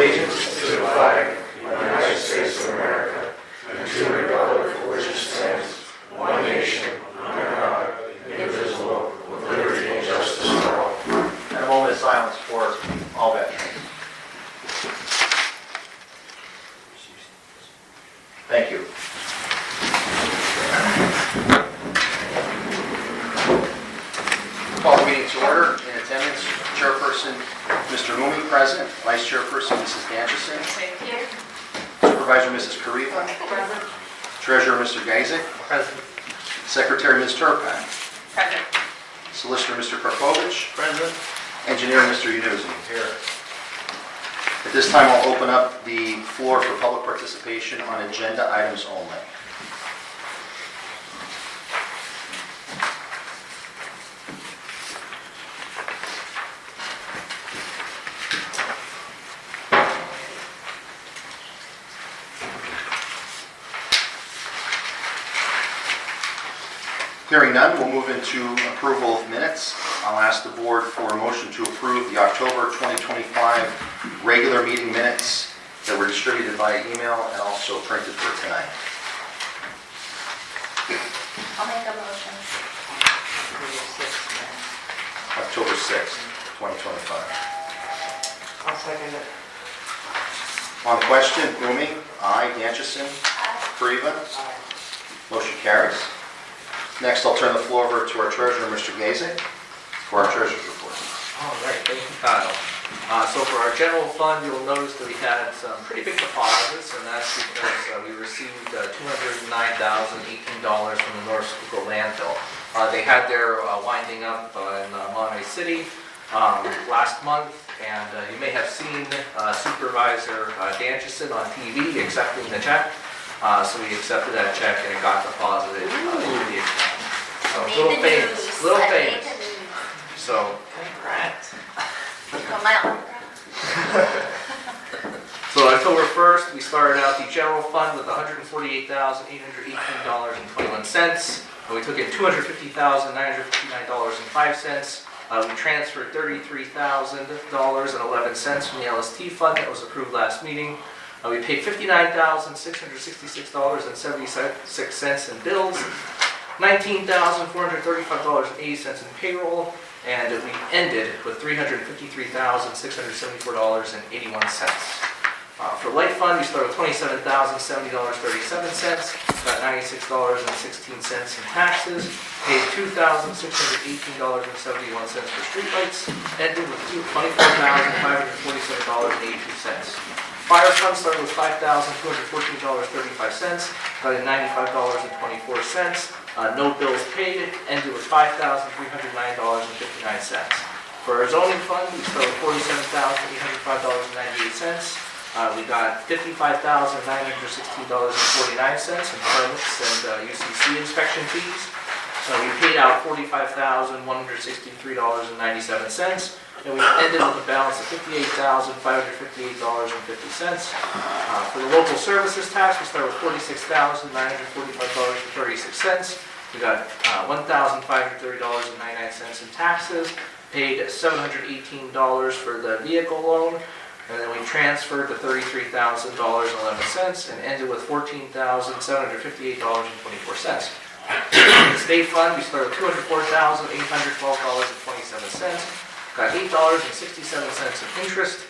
allegiance to the flag of the United States of America and to the republic for which it stands, one nation, under God, indivisible, with liberty and justice for all. And a moment of silence for all veterans. Thank you. Call the meeting to order. In attendance, Chairperson Mr. Mooney present, Vice Chairperson Mrs. Danchison, Here. Supervisor Mrs. Kariva, Present. Treasurer Mr. Geisig, Present. Secretary Ms. Turpak, Present. Solicitor Mr. Karpovich, Present. Engineer Mr. Yanuzzi. Here. At this time, I'll open up the floor for public participation on agenda items only. Hearing none, we'll move into approval of minutes. I'll ask the board for a motion to approve the October 2025 regular meeting minutes that were distributed via email and also printed for tonight. I'll make a motion. October 6th, 2025. I'll second it. On the question, Rumi? Aye. Danchison? Kariva? Motion carries. Next, I'll turn the floor over to our treasurer, Mr. Geisig, for our treasurer's report. All right, thank you, Kyle. So for our general fund, you'll notice that we had some pretty big deposits, and that's because we received $209,018 from the North Schuylkill landfill. They had their winding up in Monterey City last month, and you may have seen Supervisor Danchison on TV accepting the check. So we accepted that check and it got deposited into the account. So little famous. So, Congrats. Come out. so October 1st, we started out the general fund with $148,818.21. We took in $250,959.05. We transferred $33,000.11 from the LST fund that was approved last meeting. We paid $59,666.76 in bills, $19,435.80 in payroll, and we ended with $353,674.81. For light fund, we started with $27,070.37, got $96.16 in taxes, paid $2,618.71 for streetlights, ended with $24,547.82. Fire fund started with $5,214.35, got in $95.24. No bills paid, ended with $5,309.59. For our zoning fund, we started with $47,805.98. We got $55,916.49 in permits and UCC inspection fees. We paid out $45,163.97. And we ended with a balance of $58,558.50. For the local services tax, we started with $46,945.36. We got $1,530.99 in taxes, paid $718 for the vehicle loan, and then we transferred the $33,000.11 and ended with $14,758.24. In the state fund, we started with $204,812.27. Got $8.67 in interest,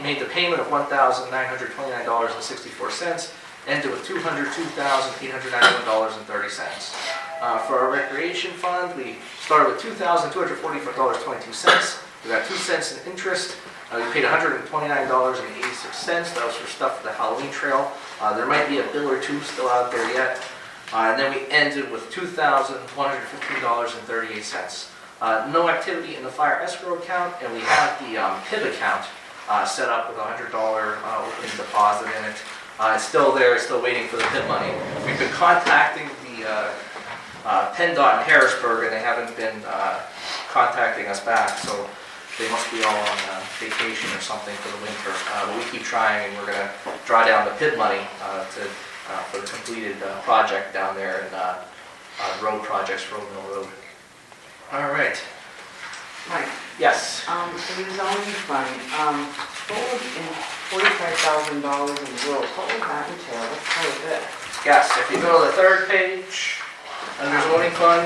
made the payment of $1,929.64, ended with $202,891.30. For our recreation fund, we started with $2,244.22. We got 2 cents in interest. We paid $129.86. That was for stuff for the Halloween trail. There might be a bill or two still out there yet. And then we ended with $2,115.38. No activity in the fire escrow account, and we have the PIB account set up with a $100 opening deposit in it. It's still there, it's still waiting for the PIB money. We've been contacting the PennDOT in Harrisburg, and they haven't been contacting us back, so they must be all on vacation or something for the winter. But we keep trying, and we're going to draw down the PIB money for the completed project down there in road projects, Road Mill Road. All right. Mike, Yes. For the zoning fund, what would, in $45,000 in rules, what would that entail? That's quite a bit. Yes, if you go to the third page, under zoning fund,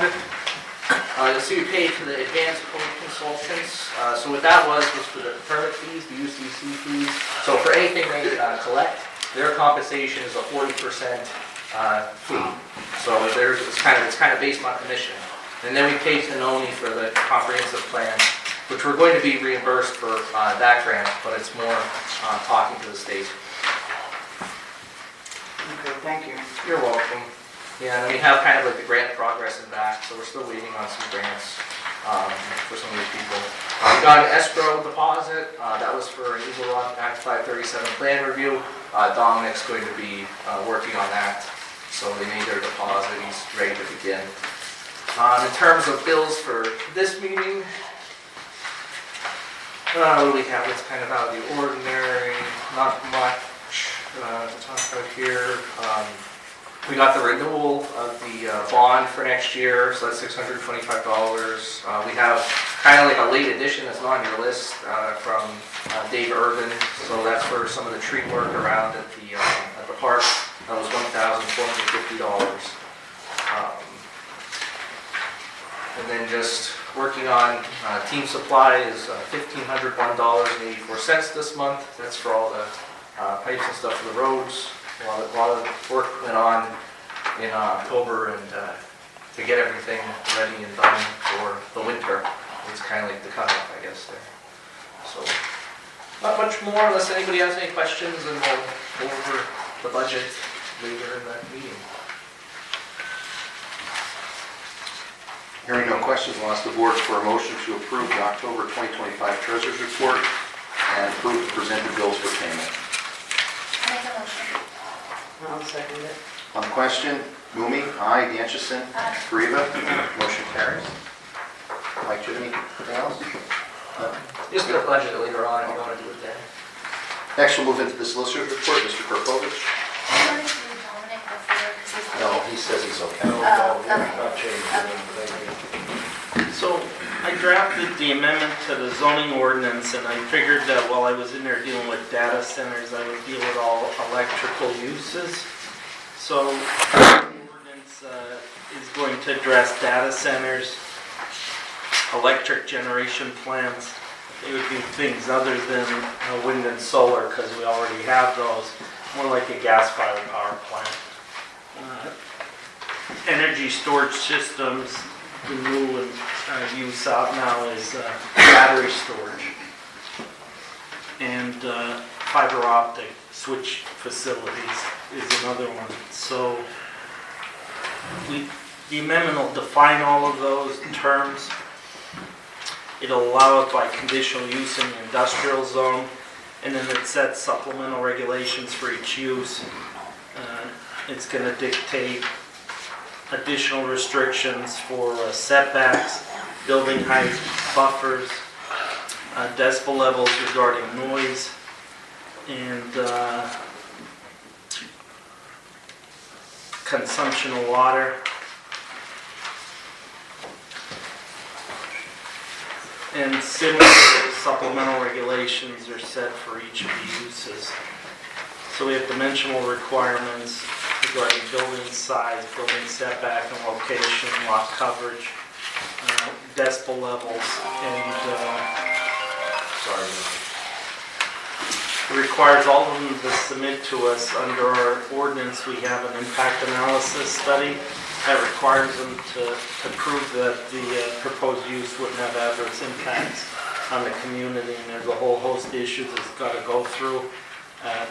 you'll see we paid for the advanced code consultants. So what that was for the permit fees, the UCC fees. So for anything they collect, their compensation is a 40% fee. So it's kind of based on commission. And then we paid to Noni for the comprehensive plan, which we're going to be reimbursed for that grant, but it's more talking to the state. Okay, thank you. You're welcome. Yeah, and we have kind of like the grant progress in back, so we're still waiting on some grants for some of these people. We got an escrow deposit, that was for an Eagle Rock Act 537 plan review. Dominic's going to be working on that, so they made their deposit, he's ready to begin. In terms of bills for this meeting, what do we have that's kind of out of the ordinary? Not much to talk about here. We got the renewal of the bond for next year, so that's $625. We have kind of like a late addition that's not on your list from Dave Urban, so that's for some of the tree work around at the park. That was $1,450. And then just working on team supply is $1,501.84 this month. That's for all the pipes and stuff for the roads. A lot of work went on in October and to get everything ready and done for the winter. It's kind of like the cutoff, I guess, there. So not much more unless anybody has any questions, and we'll go over the budget later in that meeting. Hearing no questions, I'll ask the board for a motion to approve the October 2025 Treasurer's Report and approve the presented bills for payment. I'll make a motion. I'll second it. On the question, Mumi, aye. Danchison, Aye. Kariba, motion carries. Mike, do you have anything else? No. Just gonna budget it later on if you want to do it then. Next, we'll move into the Solicitor's Report. Mr. Karpovich? I wanted to do Dominic before, because he's... No, he says he's okay. Not So I drafted the amendment to the zoning ordinance, and I figured that while I was in there dealing with data centers, I would deal with all electrical uses. So the ordinance is going to address data centers, electric generation plants. It would do things other than wind and solar, because we already have those, more like a gas-fired power plant. Energy storage systems, the new use out now is battery storage, and fiber optic switch facilities is another one. So the amendment will define all of those terms. It'll allow it by conditional use in the industrial zone, and then it sets supplemental regulations for each use. It's going to dictate additional restrictions for setbacks, building height, buffers, decibel levels regarding noise, and consumption of water. And similar supplemental regulations are set for each of the uses. So we have dimensional requirements regarding building size, building setback and location, lot coverage, decibel levels, and it requires all of them to submit to us. Under our ordinance, we have an impact analysis study that requires them to prove that the proposed use wouldn't have adverse impacts on the community, and there's a whole host of issues it's got to go through.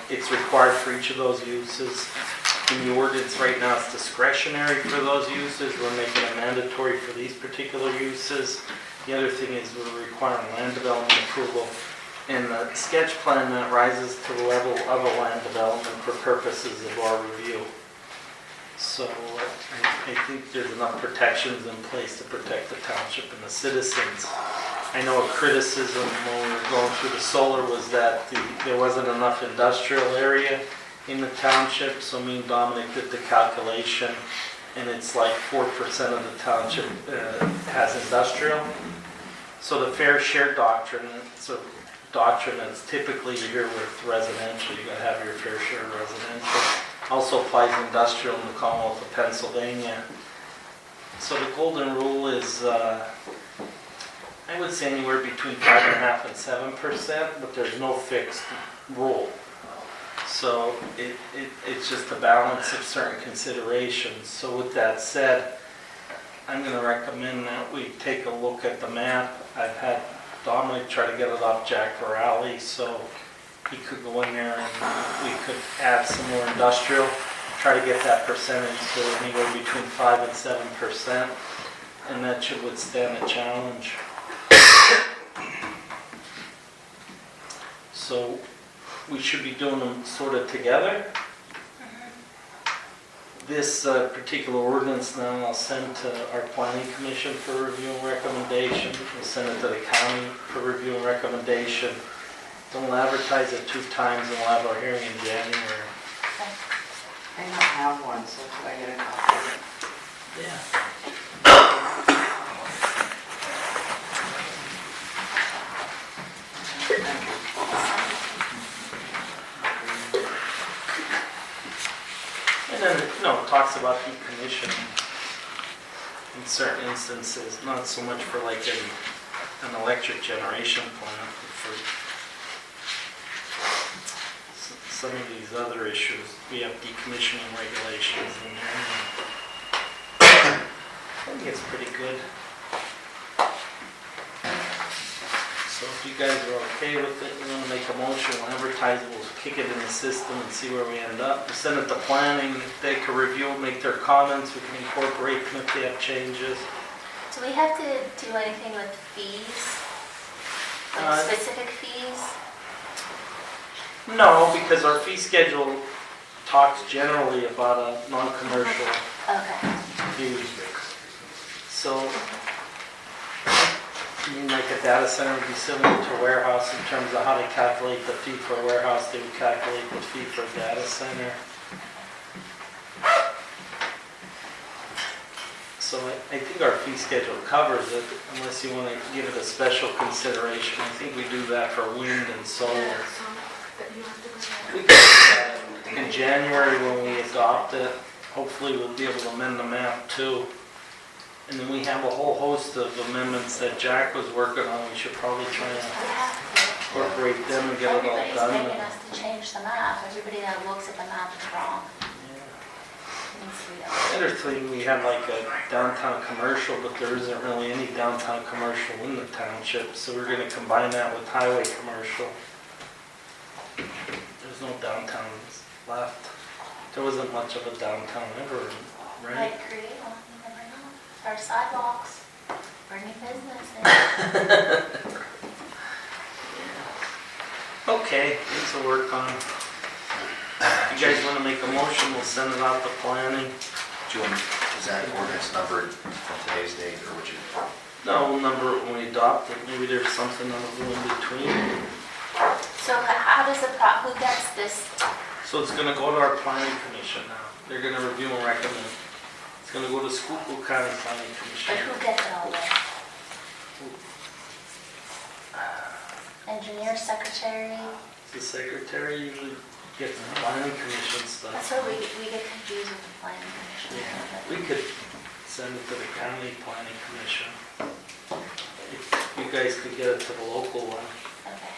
It's required for each of those uses. In the ordinance right now, it's discretionary for those uses. We're making it mandatory for these particular uses. The other thing is we're requiring land development approval, and the sketch plan that rises to the level of a land development for purposes of our review. So I think there's enough protections in place to protect the township and the citizens. I know a criticism when we were going through the solar was that there wasn't enough industrial area in the township, so me and Dominic did the calculation, and it's like 4% of the township has industrial. So the fair share doctrine, it's a doctrine that's typically you hear with residential, you gotta have your fair share of residential. Also applies industrial in the Commonwealth of Pennsylvania. So the golden rule is, I would say anywhere between 5.5% and 7%, but there's no fixed rule. So it's just a balance of certain considerations. So with that said, I'm going to recommend that we take a look at the map. I've had Dominic try to get it off Jack Raleigh, so he could go in there and we could add some more industrial, try to get that percentage to anywhere between 5 and 7%, and that should withstand a challenge. So we should be doing them sort of together. This particular ordinance now I'll send to our planning commission for review and recommendation. We'll send it to the county for review and recommendation. Then we'll advertise it 2 times and we'll have our hearing in January. I don't have one, so could I get a copy of it? Yeah. Thank you. And then, it talks about decommissioning in certain instances, not so much for like an electric generation plant, but for some of these other issues. We have decommissioning regulations in there. I think it's pretty good. So if you guys are okay with it, you want to make a motion, we'll advertise it, we'll kick it in the system and see where we end up. We'll send it to planning, they can review, make their comments, we can incorporate them if they have changes. Do we have to do anything with fees? Like specific fees? No, because our fee schedule talks generally about a non-commercial Okay. use. So, I mean, like a data center would be similar to a warehouse in terms of how they calculate the fee for a warehouse, they would calculate the fee for a data center. So I think our fee schedule covers it, unless you want to give it a special consideration. I think we do that for wind and solar. We could do that in January when we adopt it. Hopefully we'll be able to amend the map too. And then we have a whole host of amendments that Jack was working on. We should probably try and We have to. incorporate them and get it all Everybody's done. begging us to change the map. Everybody that looks at the map is wrong. Yeah. It needs to be The updated. other thing, we have like a downtown commercial, but there isn't really any downtown commercial in the township, so we're gonna combine that with highway commercial. There's no downtowns left. There wasn't much of a downtown ever, right? Might create one, you never know. Our sidewalks, bringing business in. Okay, things to work on. If you guys wanna make a motion, we'll send it out to planning. Is that ordinance numbered from today's date, or would you? No, we'll number it when we adopt it. Maybe there's something that'll go in between. So how does who gets this? So it's gonna go to our planning commission now. They're gonna review and recommend. It's gonna go to Schuylkill County Planning But Commission. who gets it all then? Engineer, secretary? The secretary usually gets the planning commission stuff. That's where we get confused with the planning commission. Yeah, we could send it to the county planning commission. If you guys could get it to the local one. Okay.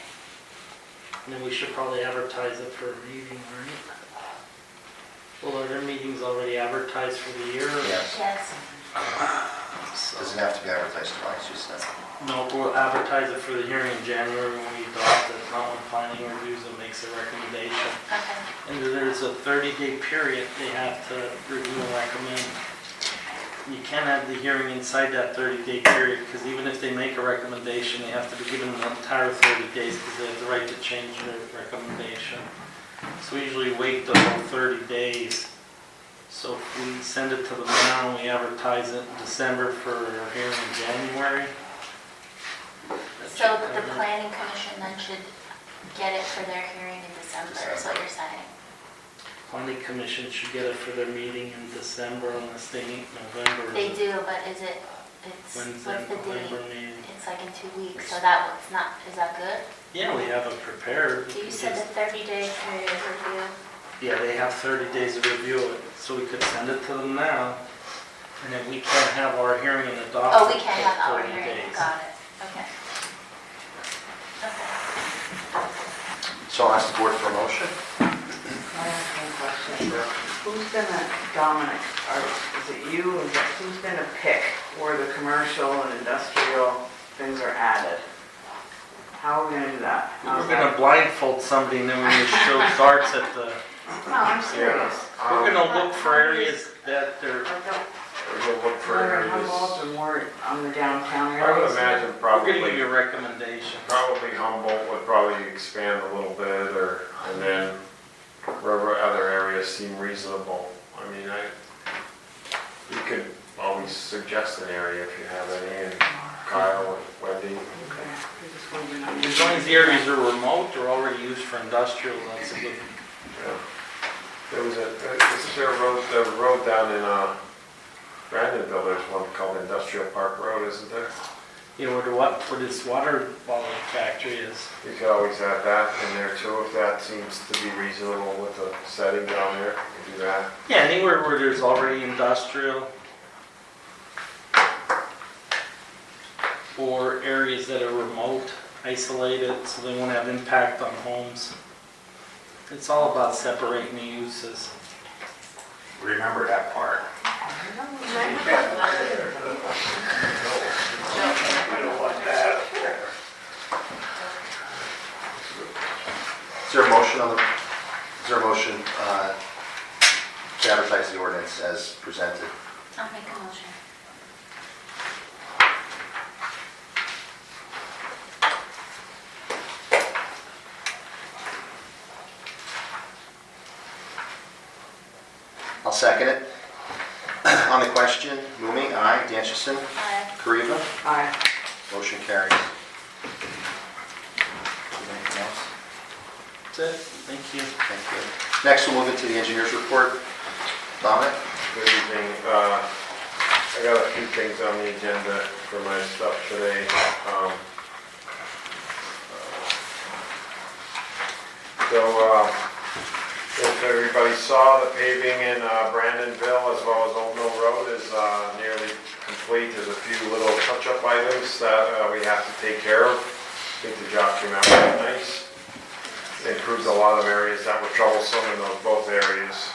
And then we should probably advertise it for a meeting, right? Well, are their meetings already advertised for the year? Yes. Yes. Does it have to be advertised twice, just that? No, we'll advertise it for the hearing in January when we adopt it, not when planning reviews and makes a recommendation. Okay. And then there's a 30-day period they have to review and recommend. You can't have the hearing inside that 30-day period, because even if they make a recommendation, they have to be given the entire 30 days because they have the right to change their recommendation. So we usually wait the whole 30 days. So if we send it to them now and we advertise it in December for our hearing in January. that So should the cover it. planning commission then should get it for their hearing in December, is what you're saying? Planning commission should get it for their meeting in December unless they meet in November. They do, but is it it's, Wednesday, what's the November date? meeting. It's like in 2 weeks, so that was not, is that good? Yeah, we have them prepared. You said the 30-day period review. Yeah, they have 30 days to review it, so we could send it to them now. And then we can't have our hearing and adopt Oh, it we can't for have our 30 hearing, days. got it, okay. Okay. So I'll ask the board for a motion. I have one question. Who's gonna, Dominic, is it you, or who's gonna pick where the commercial and industrial things are added? How are we gonna do that? How's We're gonna that? blindfold somebody and then we're gonna show darts at the, No, I'm serious. we're gonna look for areas that they're, I don't, We'll look for where areas. Humboldt or more on the downtown I would areas? imagine we're gonna give probably, you recommendations. probably Humboldt would probably expand a little bit, or, and then wherever other areas seem reasonable. I mean, you could always suggest an area if you have any, and Kyle and Wendy. Okay, I just wondering. As long as the areas are remote or already used for industrial, that's a good. Yeah. There was is there a road down in Brandonville, there's one called Industrial Park Road, isn't there? You know, where this water bottling factory is. You could always add that in there too, if that seems to be reasonable with the setting down there, you can do that. Yeah, anywhere where there's already industrial. Or areas that are remote, isolated, so they won't have impact on homes. It's all about separating the uses. Remember that part. Is there a motion to advertise the ordinance as presented? I'll make a motion. I'll second it. On the question, Lumi, aye. Danchison, Aye. Kariva, Aye. motion carries. Anything else? That's it, thank you. Thank you. Next, we'll move into the engineer's report. Dominic? Good evening. I got a few things on the agenda for my stuff today. If everybody saw, the paving in Brandonville as well as Old Mill Road is nearly complete. There's a few little touch-up items that we have to take care of. I think the job came out really nice. It improves a lot of areas that were troublesome in both areas.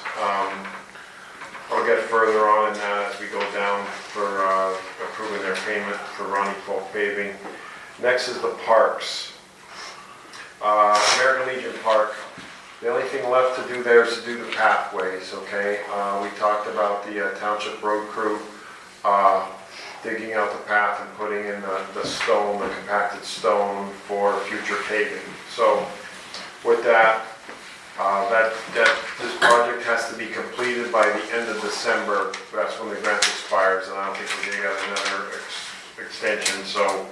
I'll get further on in that as we go down for approving their payment for Ronnie Polk paving. Next is the parks. American Legion Park. The only thing left to do there is to do the pathways, okay? We talked about the township road crew digging out the path and putting in the stone, the compacted stone for future paving. So with that, this project has to be completed by the end of December. That's when the grant expires, and I don't think we're gonna get another extension. So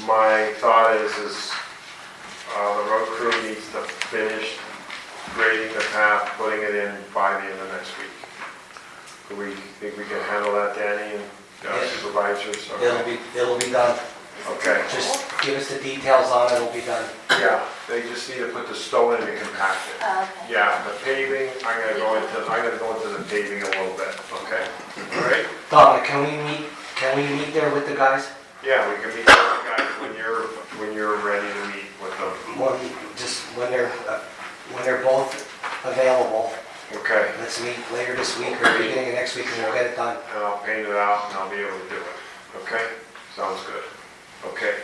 my thought is the road crew needs to finish grading the path, putting it in by the end of next week. Do we think we can handle that, Danny and supervisors? It'll be done. Okay. Just give us the details on it, it'll be done. Yeah, they just need to put the stone in and compact it. Oh, okay. Yeah, the paving, I'm gonna go into the paving a little bit, okay? All right? Donna, can we meet there with the guys? Yeah, we can meet with you guys when you're ready to meet with them. Just when they're both available, Okay, let's meet later this week or beginning of next week and we'll get it done. and I'll paint it out and I'll be able to do it, okay? Sounds good. Okay.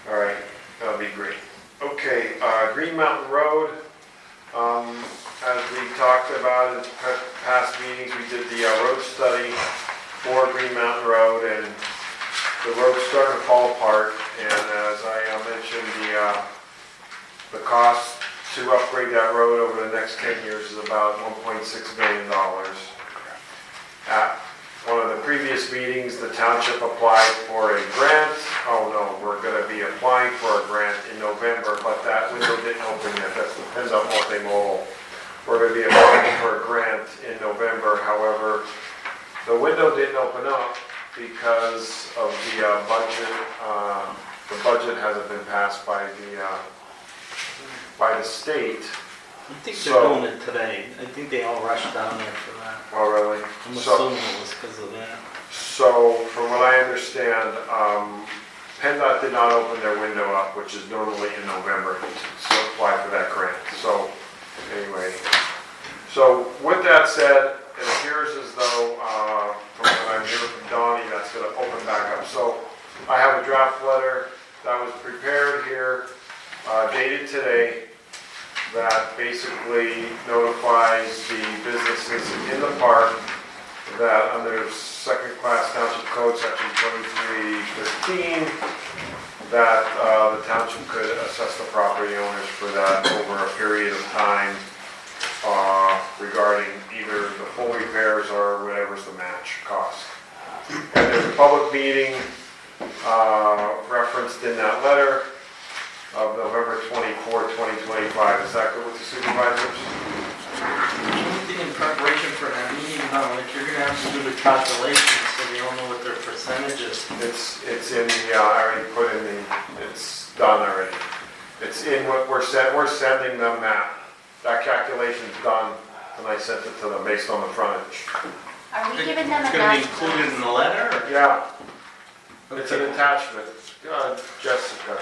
All right, that'll be great. Okay, Green Mountain Road, as we talked about in past meetings, we did the road study for Green Mountain Road, and the road's starting to fall apart, and as I mentioned, the cost to upgrade that road over the next 10 years is about $1.6 billion. At one of the previous meetings, the township applied for a grant. Oh no, we're going to be applying for a grant in November, but that window didn't open yet. That depends on multimodal. We're going to be applying for a grant in November. However, The window didn't open up because of the budget. The budget hasn't been passed by the state. I think So- they're doing it today. I think they all rushed down there for that. Oh, really? I'm So, assuming it was because of that. so from what I understand, PennDOT did not open their window up, which is normally in November, to apply for that grant. So, anyway. So, with that said, it appears as though, from what I'm hearing from Donnie, that's going to open back up. So, I have a draft letter that was prepared here, dated today, that basically notifies the businesses in the park that under second-class township code, section 2315, that the township could assess the property owners for that over a period of time regarding either the full repairs or whatever's the match cost. And there's a public meeting referenced in that letter of November 24, 2025. Is that good with the supervisors? Anything in preparation for that meeting, like you're gonna have to do the calculations so they all know what their percentage is. It's in the, I already put in the, it's done already. It's in what we're sending them that. That calculation's done, and I sent it to them based on the frontage. Are we giving them It's a gonna be draft? included in the letter? Or? Yeah, it's an attachment. Jessica.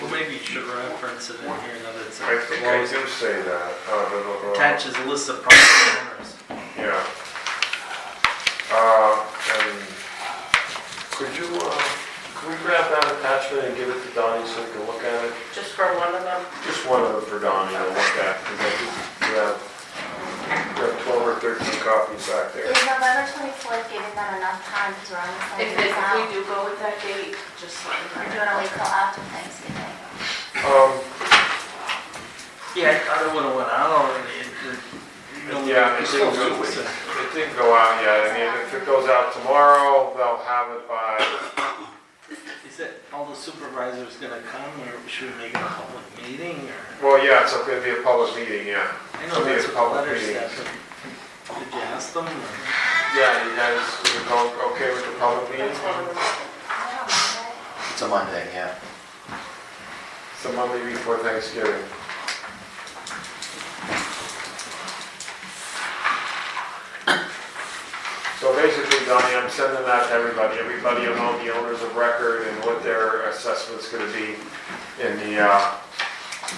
Well, maybe you should reference it in here that it's I think I enclosed. do say that. Attaches a list of property owners. Yeah. And could we grab that attachment and give it to Donnie so we can look at it? Just for one of them? Just one of them for Donnie to look at, because I think we have 12 or 13 copies back there. Is November 24th giving them enough time to run the If thing we out? do go with that date, just let me Or do know. you want to wait till after Thanksgiving? Yeah, I thought it would've went out already. Yeah, it didn't go out yet. I mean, if it goes out tomorrow, they'll have it by, Is it all the supervisors gonna come, or should we make it a public meeting, or? well, yeah, it's going to be a public meeting, yeah. I It'll know be that's a what the public letter meeting. said, but did you ask them, or? Yeah, you guys, you're going okay with the public meeting? It's a Monday, yeah. It's the Monday before Thanksgiving. So basically, Donnie, I'm sending that to everybody. Everybody will know the owners of record and what their assessment's going to be in the,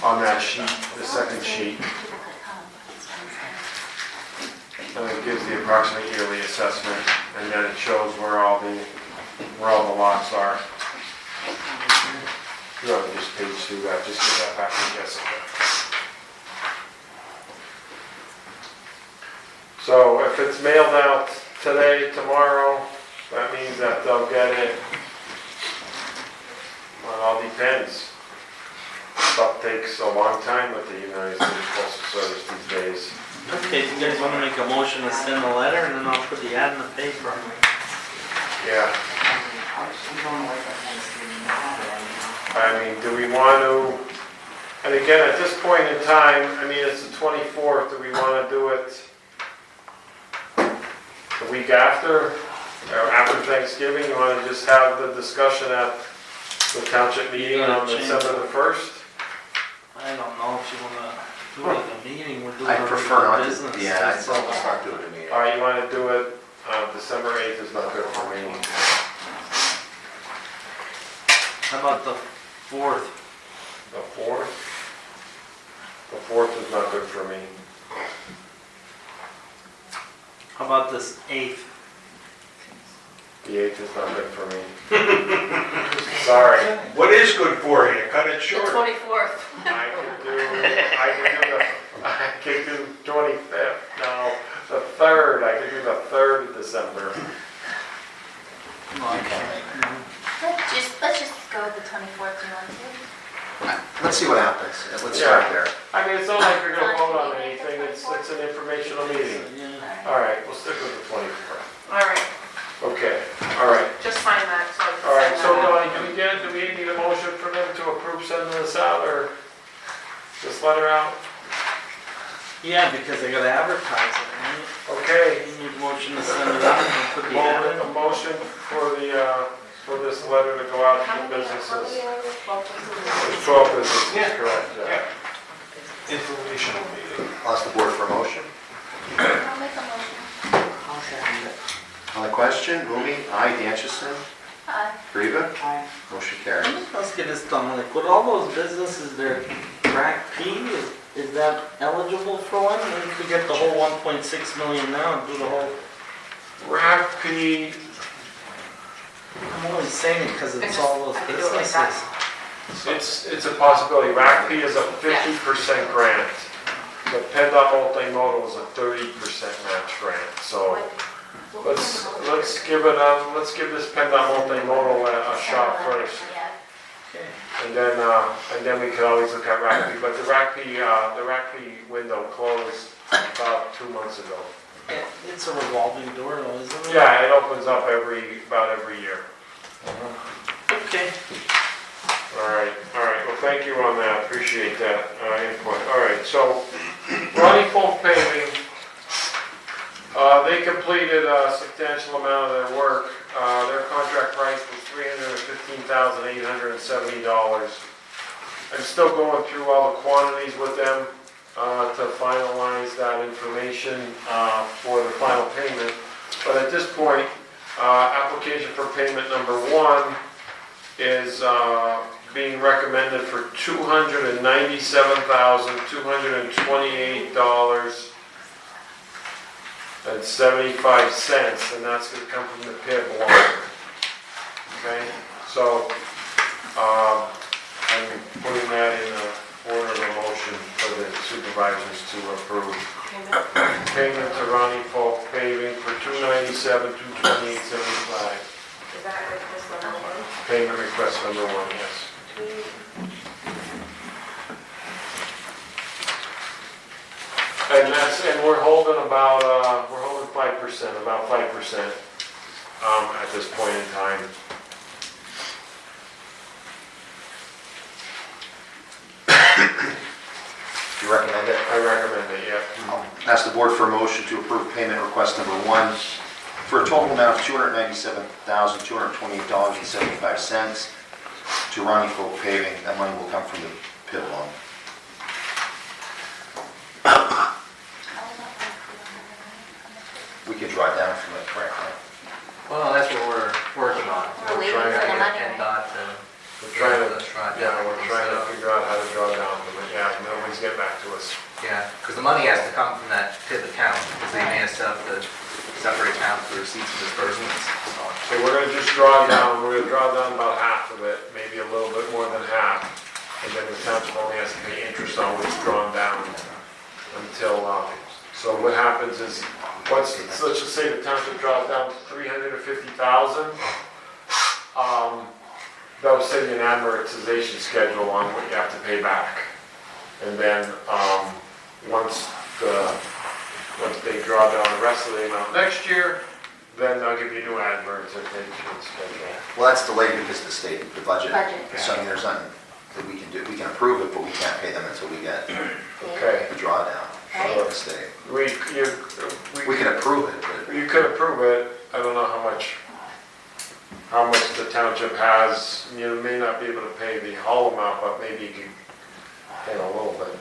on that sheet, the second sheet. People could come, it's Wednesday. And it gives the approximate yearly assessment, and then it shows where all the lots are. You know, just page through that, just give that back to Jessica. So if it's mailed out today, tomorrow, that means that they'll get it. Well, it all depends. Stuff takes a long time with the United States Postal Service these days. Okay, so you guys wanna make a motion to send the letter, and then I'll put the ad in the paper. Yeah. I mean, do we want to, and again, at this point in time, I mean, it's the 24th, do we want to do it the week after, or after Thanksgiving? You want to just have the discussion at the township meeting on December the 1st? I don't know if you wanna do it at the meeting, we're doing I our prefer not regular to, business. yeah, I'd so- almost not do it immediately. All right, you want to do it, December 8th is not good for me. How about the 4th? The 4th? The 4th is not good for me. How about this 8th? The 8th is not good for me. Sorry. What is good for you? Cut it The short. 24th. I could do 25th, no, the 3rd, I could do the 3rd of December. No, I can't. Let's just go with the 24th, do you want to? Let's see what happens. Let's start there. I mean, it's not like you're gonna vote on anything, it's an informational meeting. Yeah. All right, we'll stick with the 24th. All right, Okay, all right. just sign that, so I can All right, send so that out. Donnie, do we need a motion for them to approve sending this out, or this letter out? Yeah, because they gotta advertise it, right? Okay, You need a motion to send it out and put the ad in. a motion for this letter to go out to the businesses. There's 12 businesses, correct, yeah. Informational meeting. I'll ask the board for a motion. I'll make a motion. I'll second it. On the question, Rumi, aye. Danchison, Aye. Kariba, Aye. motion carries. Let's get this done, like, with all those businesses, their track P, is that eligible for one? Maybe we could get the whole 1.6 million now and do the whole, Rack P, I'm only saying it because it's all those I could do it like that. businesses. it's a possibility. Rack P is a 50% grant. The PennDOT multimodal is a 30% match grant, so let's give this PennDOT multimodal a shot first. Yeah. Okay. And then we could always look at Rack P, but the Rack P window closed about 2 months ago. Yeah, it's a revolving door though, isn't it? Yeah, it opens up about every year. Okay. All right, well, thank you on that, appreciate that input. All right, so Ronnie Folk Paving, they completed a substantial amount of their work. Their contract price was $315,870. I'm still going through all the quantities with them to finalize that information for the final payment. But at this point, application for payment number 1 is being recommended for $297,228.75, and that's going to come from the PIB line. Okay, so I'm putting that in order of a motion for the supervisors to approve. Payment to Ronnie Folk Paving for $297,228.75. Is that request number 1? Payment request number 1, yes. And we're holding about, we're holding 5%, about 5% at this point in time. You recommend it? I recommend it, yeah. I'll ask the board for a motion to approve payment request number 1 for a total amount of $297,228.75 to Ronnie Folk Paving. That money will come from the PIB loan. We can draw down from it, correct? Well, that's what we're working on. We're waiting for the money. PennDOT to, We're trying to, yeah, we're trying to figure out how to draw down from it, yeah, nobody's getting back to us. yeah, because the money has to come from that PIB account, because they may have set up the separate account for receipts and disbursements. So we're gonna just draw down, we're gonna draw down about half of it, maybe a little bit more than half. And then the township only has to pay interest on what's drawn down until, so what happens is, let's just say the township draws down $350,000. They'll send you an amortization schedule on what you have to pay back. And then, once they draw down the rest of the amount next year, then they'll give you a new amortization schedule. Well, that's delayed because of the state, the budget. Budget. So I mean, there's nothing that we can do. We can approve it, but we can't pay them until we get Okay. the drawdown from the state. We can approve it, but You could approve it, I don't know how much the township has. You may not be able to pay the whole amount, but maybe you can pay a little bit.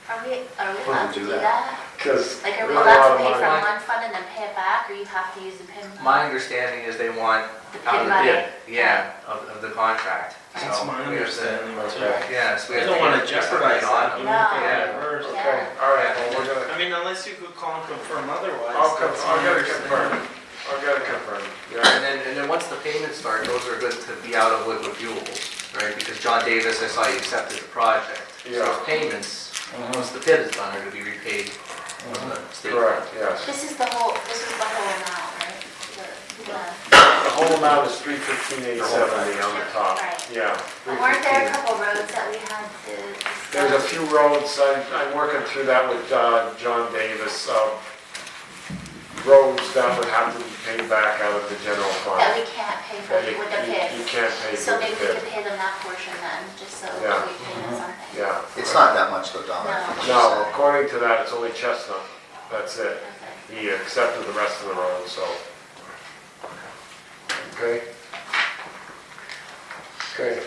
Are we Why allowed don't to we do do that? Because Like, are we not a lot allowed of to pay money. from one fund and then pay it back, or you have to use the PIN? My understanding is they want The out PIN of the money. PIB, yeah, of the contract. That's So my we have to- understanding too. Okay. Yes, we I have don't to want to get jeopardize on that. them. You No. have to pay Yeah. it first. Okay, all right, well, we're gonna, I mean, unless you could call and confirm otherwise. I'll that's my gotta understanding. confirm. I've got to confirm. And then once the payments start, those are good to be out of liquid fuels, right? Because John Davis, I saw you accepted the project. So Yeah. payments, once the PIB is done, are going to be repaid from the state. Correct, yes. This is the whole amount, right? The whole amount is $315,870 on the top. Right. Yeah. But weren't there a $315. couple roads that we had to There's a discuss? few roads, I'm working through that with John Davis, roads that would have to be paid back out of the general fund. That we can't pay for That with the you PID? can't pay So for the maybe we PID. could pay them that portion then, just so Yeah. we pay them something? Yeah. it's not that much though, Dominic. No. No, according to that, it's only Chestnut. That's it. Okay. he accepted the rest of the road, so. Okay? Okay.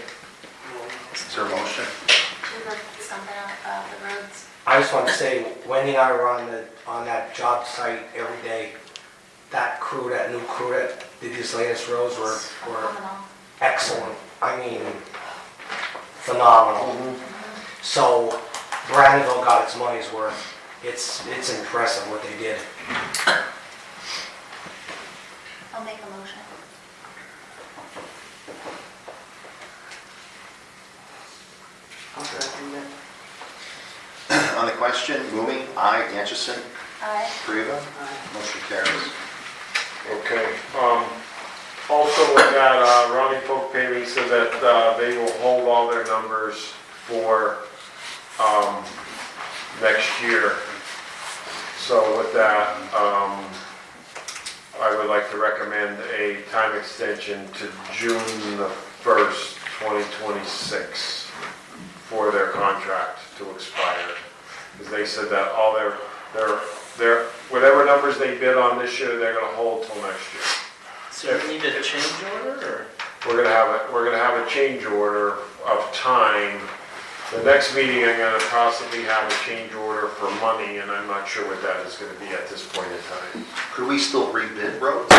Is there a motion? Do the, something about the roads. I just want to say, Wendy and I were on that job site every day. That crew, that new crew that did these latest roads were Phenomenal. excellent. I mean, phenomenal. So Brandonville got its money's worth. It's impressive what they did. I'll make a motion. I'll second it. On the question, Lumi, aye. Danchison, Aye. Kariba, Aye. motion carries. Okay, also with that, Ronnie Folk Paving said that, they will hold all their numbers for, next year. So with that, I would like to recommend a time extension to June the 1st, 2026 for their contract to expire. Because they said that all their, whatever numbers they bid on this year, they're gonna hold till next year. So you need a change order, or? We're gonna have a change order of time. The next meeting, I'm gonna possibly have a change order for money, and I'm not sure what that is gonna be at this point in time. Could we still rebid roads?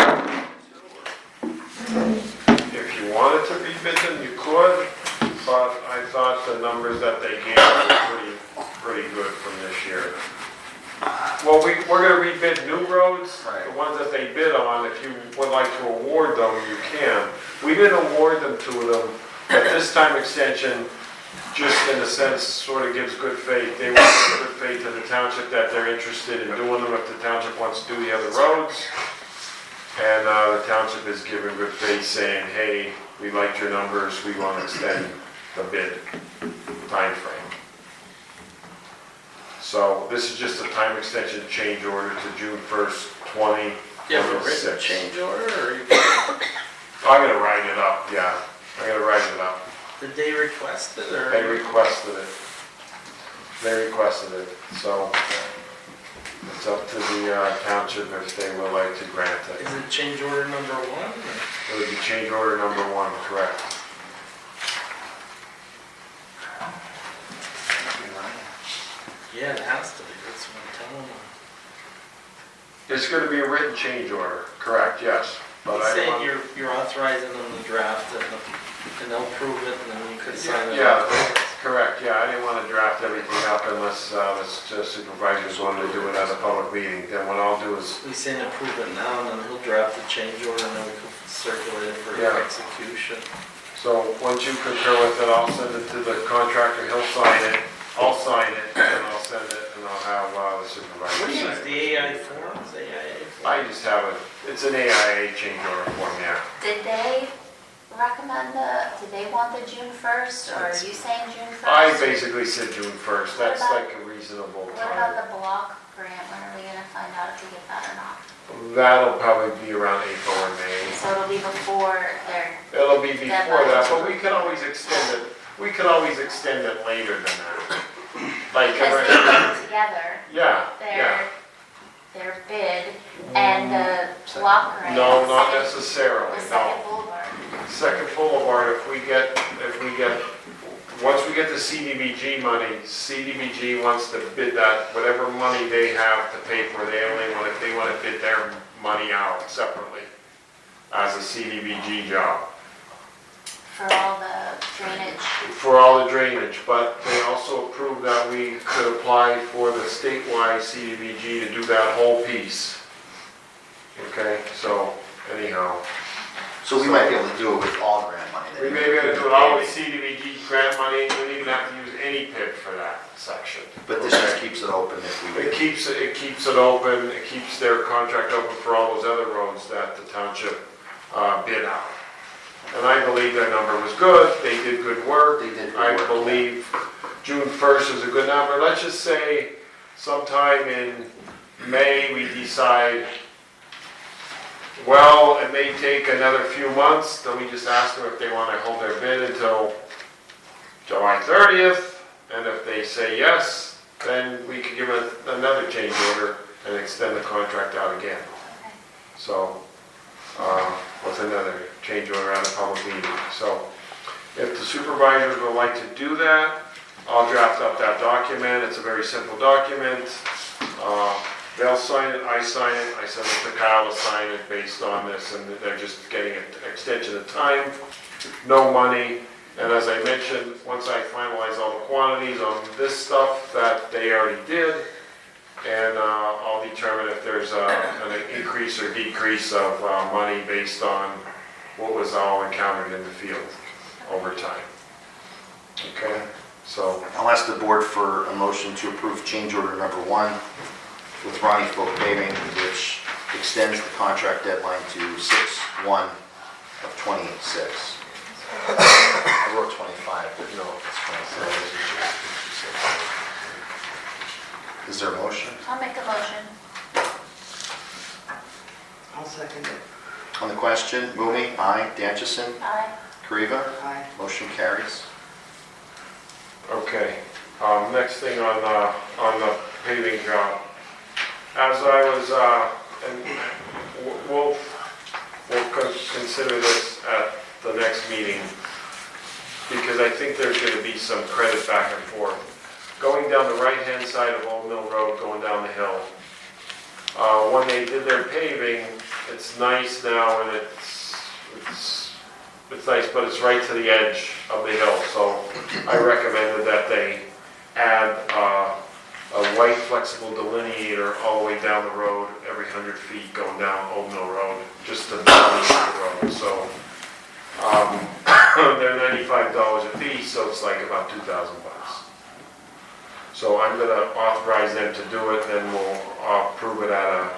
If you wanted to rebid them, you could, but I thought the numbers that they gave were pretty good from this year. Well, we're gonna rebid new roads, Right. the ones that they bid on. If you would like to award them, you can. We didn't award them to them, but this time extension, just in a sense, sort of gives good faith. They want to give good faith to the township that they're interested in doing them if the township wants to do the other roads. And the township is giving good faith saying, hey, we liked your numbers, we want to extend the bid timeframe. So this is just a time extension change order to June 1st, 2026. You have a written change order, or you, I'm gonna write it up, yeah. I'm gonna write it up. did they request it, or? They requested it. They requested it, so it's up to the township if they would like to grant it. Is it change order number 1? or- It would be change order number 1, correct? Yeah, it has to be, that's what I'm telling you. It's gonna be a written change order, correct, yes. But He's I saying want- you're authorizing them to draft it, and they'll prove it, and then you could sign it. Yeah, correct, yeah, I didn't want to draft everything up unless the supervisors wanted to do it at a public meeting. Then what I'll do is, He's saying approve it now, and then he'll draft the change order, and then we can circulate it for Yeah. execution. so once you concur with it, I'll send it to the contractor, he'll sign it, I'll sign it, and I'll send it, and I'll have the supervisor What do you sign use, it. the AI forms, AIA forms? I just have it, it's an AIA change order form, yeah. Did they recommend did they want the June 1st, or are you saying June 1st? I basically said June 1st, that's like a reasonable What time. about the block grant? When are we gonna find out if we get that or not? That'll probably be around April or May. So it'll be before their, It'll be before that, but we Deadline. can always extend it, later than that. Like, because they put together yeah, yeah. their bid and the block grant. No, not Second- necessarily, The no. second boulevard. Second Boulevard, once we get the CDBG money, CDBG wants to bid that, whatever money they have to pay for, they want to bid their money out separately as a CDBG job. For all the drainage. For all the drainage, but they also approved that we could apply for the statewide CDBG to do that whole piece. Okay, so anyhow, So we might be able to do it with all grant money. then. we may be able to do it all with CDBG grant money, and we don't even have to use any PIP for that section. But this just keeps it open if we It bid. keeps it open, it keeps their contract open for all those other roads that the township bid out. And I believe their number was good, they did good work. They did good I work. believe June 1st is a good number. Let's just say sometime in May, we decide, well, it may take another few months, then we just ask them if they want to hold their bid until July 30th. And if they say yes, then we could give another change order and extend the contract out again. Okay. So, with another change order at a public meeting. So, if the supervisors would like to do that, I'll draft up that document. It's a very simple document. They'll sign it, I sign it, I send it to Kyle to sign it based on this, and they're just getting an extension of time, no money. And as I mentioned, once I finalize all the quantities on this stuff that they already did, and I'll determine if there's an increase or decrease of money based on what was all encountered in the field over time. Okay, so, I'll ask the board for a motion to approve change order number 1 with Ronnie Folk Paving, which extends the contract deadline to 6/1 of 26. I wrote 25, but no, it's 26. Is there a motion? I'll make a motion. I'll second it. On the question, Mumi, aye. Danchison, Aye. Kariva, Aye. motion carries. okay. Next thing on the paving job. As I was, and we'll consider this at the next meeting, because I think there's going to be some credit back and forth. Going down the right-hand side of Old Mill Road, going down the hill, when they did their paving, it's nice now, and it's nice, but it's right to the edge of the hill, so I recommended that they add a white flexible delineator all the way down the road every 100 feet going down Old Mill Road, just to delineate the road. So they're $95 a piece, so it's like about $2,000. So I'm gonna authorize them to do it, then we'll approve it at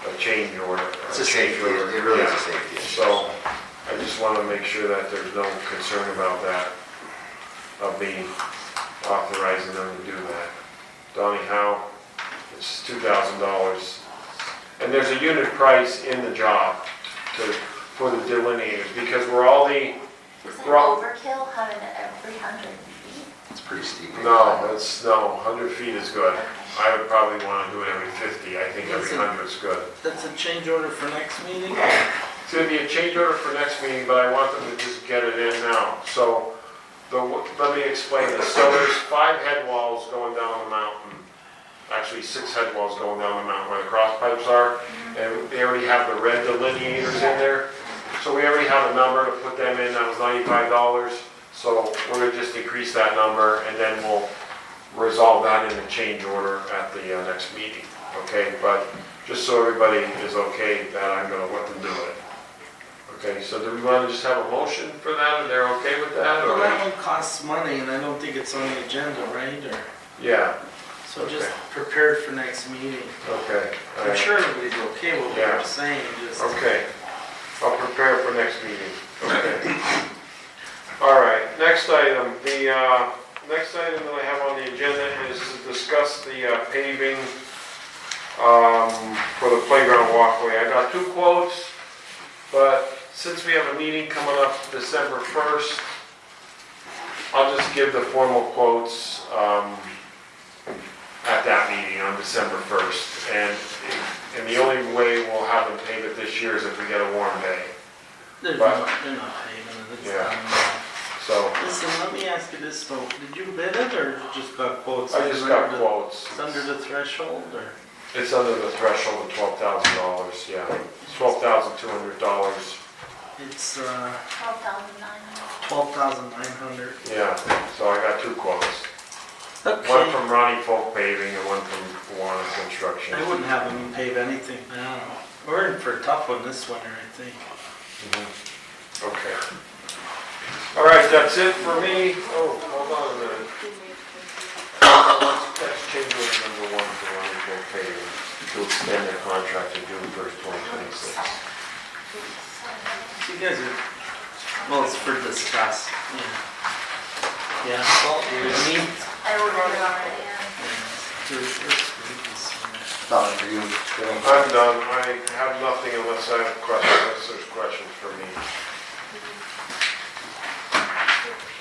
a change order. It's a safety, it really is a safety issue. So I just want to make sure that there's no concern about that, of me authorizing them to do that. Donnie Howe, it's $2,000. And there's a unit price in the job for the delineators, because Is that overkill, having it every 100 feet? It's pretty steep. No, 100 feet is good. I would probably want to do it every 50. I think every 100 is good. That's a change order for next meeting? It's going to be a change order for next meeting, but I want them to just get it in now. So, let me explain this. So there's 5 head walls going down the mountain. Actually 6 head walls going down the mountain where the cross pipes are. And they already have the red delineators in there. So we already have a number to put them in. That was $95. So we're going to just increase that number, and then we'll resolve that in the change order at the next meeting. Okay, but just so everybody is okay that I'm going to let them do it. Okay, so do we want to just have a motion for that, and they're okay with that? Well, Or? that one costs money, and I don't think it's on the agenda, right? Or Yeah, so just Okay. prepared for next meeting. okay. all I'm right. sure everybody's okay with what Yeah. we're saying, just... Okay, I'll prepare for next meeting. Okay. All right, next item. The next item that I have on the agenda is to discuss the paving for the playground walkway. I got 2 quotes, but since we have a meeting coming up December 1st, I'll just give the formal quotes at that meeting on December 1st. And the only way we'll have them pave it this year is if we get a warm day. They're But- not paying it, it's Yeah. done. So Listen, let me ask you this though, did you bid it or just got quotes? I just got quotes. It's under the threshold or? It's under the threshold of $12,000, yeah. $12,200, It's 12,900. 12,900. yeah. So I got 2 quotes. One Okay. from Ronnie Folk Paving and one from Warren Construction. I wouldn't have them pave anything. I don't know. We're in for a tough one this winter, I think. Mhm. Okay. All right, that's it for me. Oh, hold on a minute. Let's change order number 1 for Ronnie Folk Paving to extend their contract to June 1st, 2026. You guys are, well, it's for discuss. Yeah. Yeah, well, I mean, I ordered it already, yeah. let's read this one. Nothing for you. I'm done. I have nothing unless I have questions, unless there's questions for me.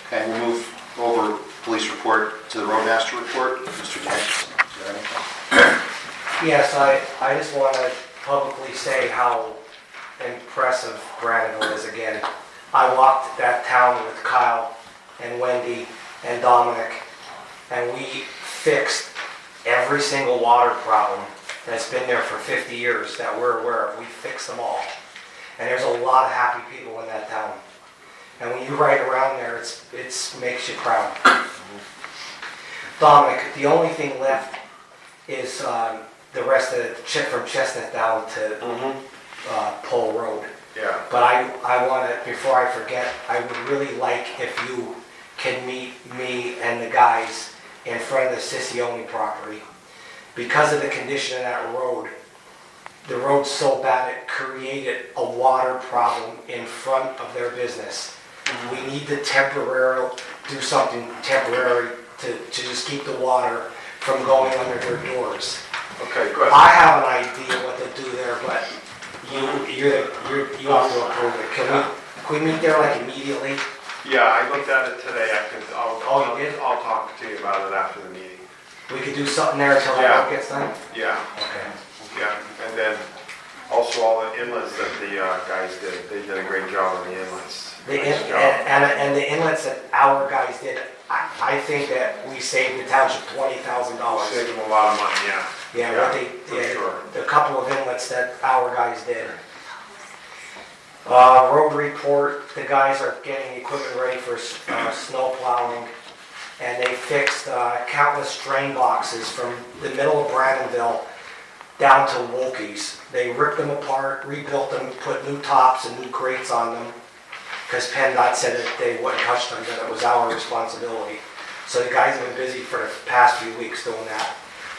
Okay, we'll move over police report to the roadmaster report. Mr. Danchison, is there anything? Yes, I just want to publicly say how impressive Brandonville is again. I walked that town with Kyle and Wendy and Dominic, and we fixed every single water problem that's been there for 50 years that we're aware of. We fixed them all. And there's a lot of happy people in that town. And when you ride around there, it makes you proud. Dominic, the only thing left is the rest of it, from Chestnut down to Pole Road. Yeah. But I want to, before I forget, I would really like if you can meet me and the guys in front of the Siccione property. Because of the condition of that road, the road's so bad it created a water problem in front of their business. We need to do something temporary to just keep the water from going under their doors. Okay, good. I have an idea what to do there, but you have to approve it. Can we meet there like immediately? Yeah, I looked at it today. Oh, you did? I'll talk to you about it after the meeting. We could do something there until that work gets done? Yeah, Okay. yeah. And then also all the inlets that the guys did. They did a great job on the inlets. Nice job. And the inlets that our guys did, I think that we saved the township $20,000. Saved them a lot of money, yeah. Yeah, for sure. the couple of inlets that our guys did. Road report, the guys are getting equipment ready for snow plowing, and they fixed countless drain boxes from the middle of Brandonville down to Wolke's. They ripped them apart, rebuilt them, put new tops and new grates on them, because PennDOT said that they wouldn't touch them, that it was our responsibility. So the guys have been busy for the past few weeks doing that.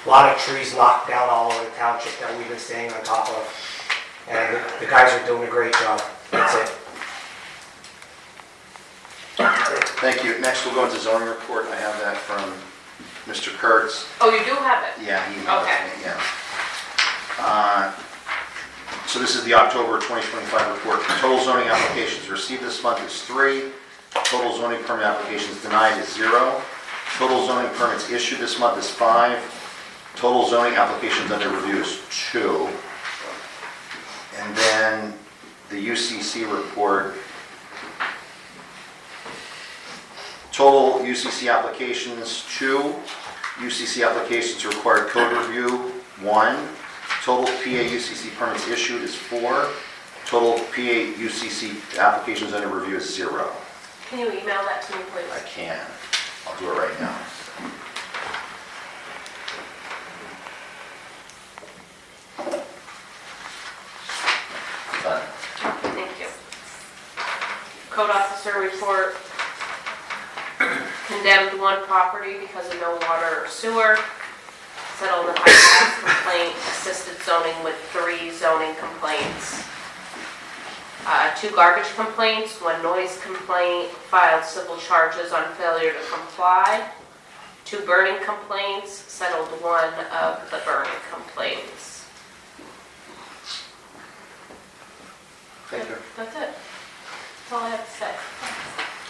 A lot of trees knocked down all over the township that we've been staying on top of. And the guys are doing a great job. That's it. Thank you. Next, we'll go into zoning report. I have that from Mr. Kurtz. Oh, you do have it? Yeah, he emailed Okay. me, yeah. So this is the October 2025 report. Total zoning applications received this month is 3. Total zoning permit applications denied is 0. Total zoning permits issued this month is 5. Total zoning applications under review is 2. And then the UCC report. Total UCC applications 2. UCC applications required code review 1. Total PA UCC permits issued is 4. Total PA UCC applications under review is 0. Can you email that to me, please? I can. I'll do it right now. Done. Thank you. Code officer report. Condemned 1 property because of no water or sewer. Settled a high-class complaint, assisted zoning with 3 zoning complaints. 2 garbage complaints, 1 noise complaint, filed civil charges on failure to comply. 2 burning complaints, settled 1 of the burning complaints. Thank you. That's it. That's all I have to say.